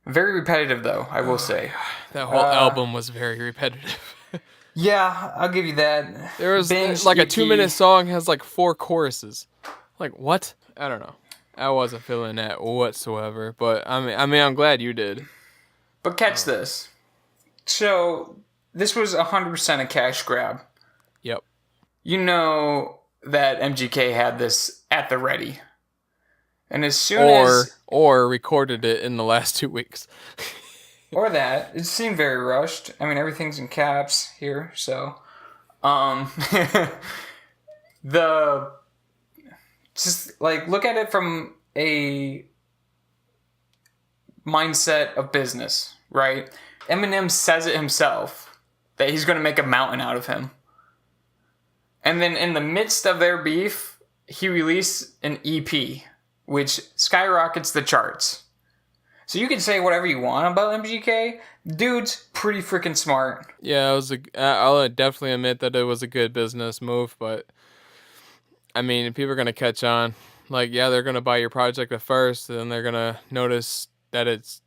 Very repetitive, though, I will say. That whole album was very repetitive. Yeah, I'll give you that. There was Binge, like a Icky. 2-minute song has like 4 choruses. Like, what? I don't know. I wasn't feeling that whatsoever, but I mean, I'm glad you did. But catch this. So, this was 100% a cash grab. Yep. You know that MGK had this at the ready. And as soon as... Or recorded it in the last 2 weeks. Or that. It seemed very rushed. I mean, everything's in caps here, so... Just, like, look at it from a mindset of business, right? Eminem says it himself, that he's going to make a mountain out of him. And then in the midst of their beef, he released an EP, which skyrockets the charts. So you can say whatever you want about MGK. Dude's pretty freaking smart. Yeah, I'll definitely admit that it was a good business move, but I mean, people are going to catch on. Like, yeah, they're going to buy your project at first, and then they're going to notice that it's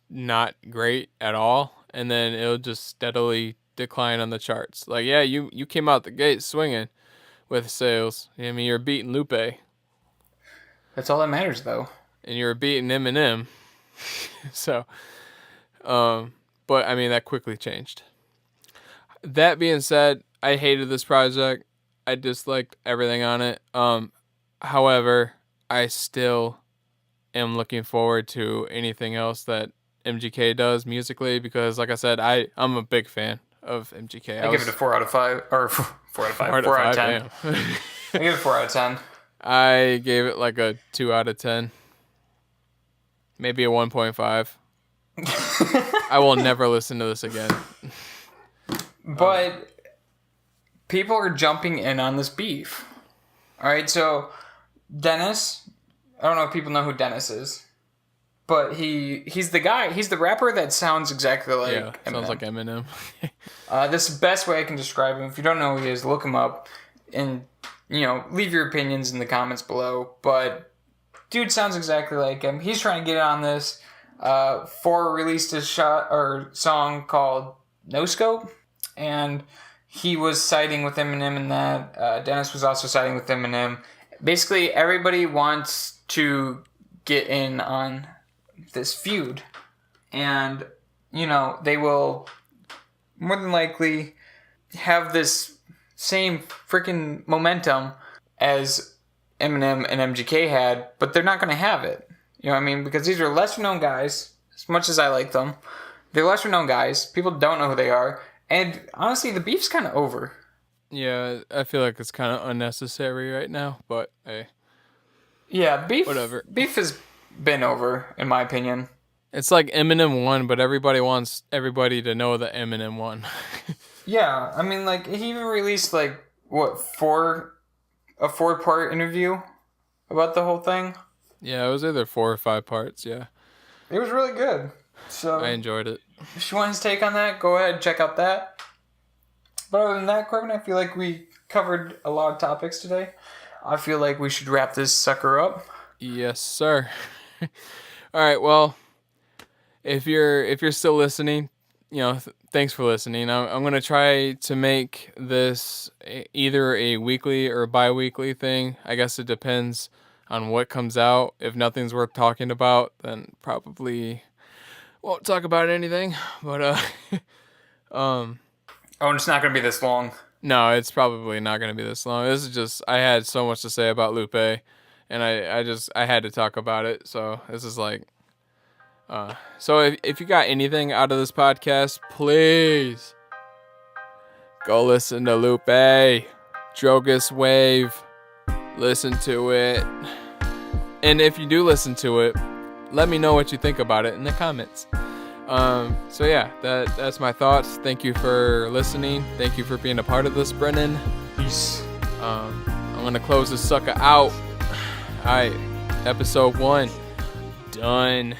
not great at all, and then it'll just steadily decline on the charts. Like, yeah, you came out the gate swinging with sales. I mean, you're beating Lupe. That's all that matters, though. And you're beating Eminem. So, but I mean, that quickly changed. That being said, I hated this project. I disliked everything on it. However, I still am looking forward to anything else that MGK does musically because, like I said, I'm a big fan of MGK. I give it a 4 out of 5, or 4 out of 5, 4 out of 10. I give it 4 out of 10. I gave it like a 2 out of 10. Maybe a 1.5. I will never listen to this again. But people are jumping in on this beef. Alright, so Dennis, I don't know if people know who Dennis is, but he's the guy, he's the rapper that sounds exactly like Eminem. Sounds like Eminem. This is the best way I can describe him. If you don't know who he is, look him up and, leave your opinions in the comments below. But dude sounds exactly like him. He's trying to get on this. 4 released a song called No Scope, and he was siding with Eminem in that. Dennis was also siding with Eminem. Basically, everybody wants to get in on this feud, and they will more than likely have this same freaking momentum as Eminem and MGK had, but they're not going to have it. You know what I mean? Because these are lesser known guys, as much as I like them. They're lesser known guys. People don't know who they are. And honestly, the beef's kind of over. Yeah, I feel like it's kind of unnecessary right now, but hey. Yeah, whatever. Beef has been over, in my opinion. It's like Eminem won, but everybody wants everybody to know that Eminem won. Yeah, I mean, like, he even released, like, a 4-part interview about the whole thing. Yeah, it was either 4 or 5 parts, yeah. It was really good. So I enjoyed it. If you want his take on that, go ahead and check out that. But other than that, Corbin, I feel like we covered a lot of topics today. I feel like we should wrap this sucker up. Yes, sir. All right, well, if you're still listening, thanks for listening. I'm going to try to make this either a weekly or bi-weekly thing. I guess it depends on what comes out. If nothing's worth talking about, then probably won't talk about anything. But it's not going to be this long. No, it's probably not going to be this long. This is just, I had so much to say about Lupe, and I had to talk about it. So this is like, So if you got anything out of this podcast, please go listen to Lupe, Drogas Wave. Listen to it. And if you do listen to it, let me know what you think about it in the comments. So yeah, that's my thoughts. Thank you for listening. Thank you for being a part of this, Brennan. Peace. I'm gonna close this sucker out. Alright, episode 1 done.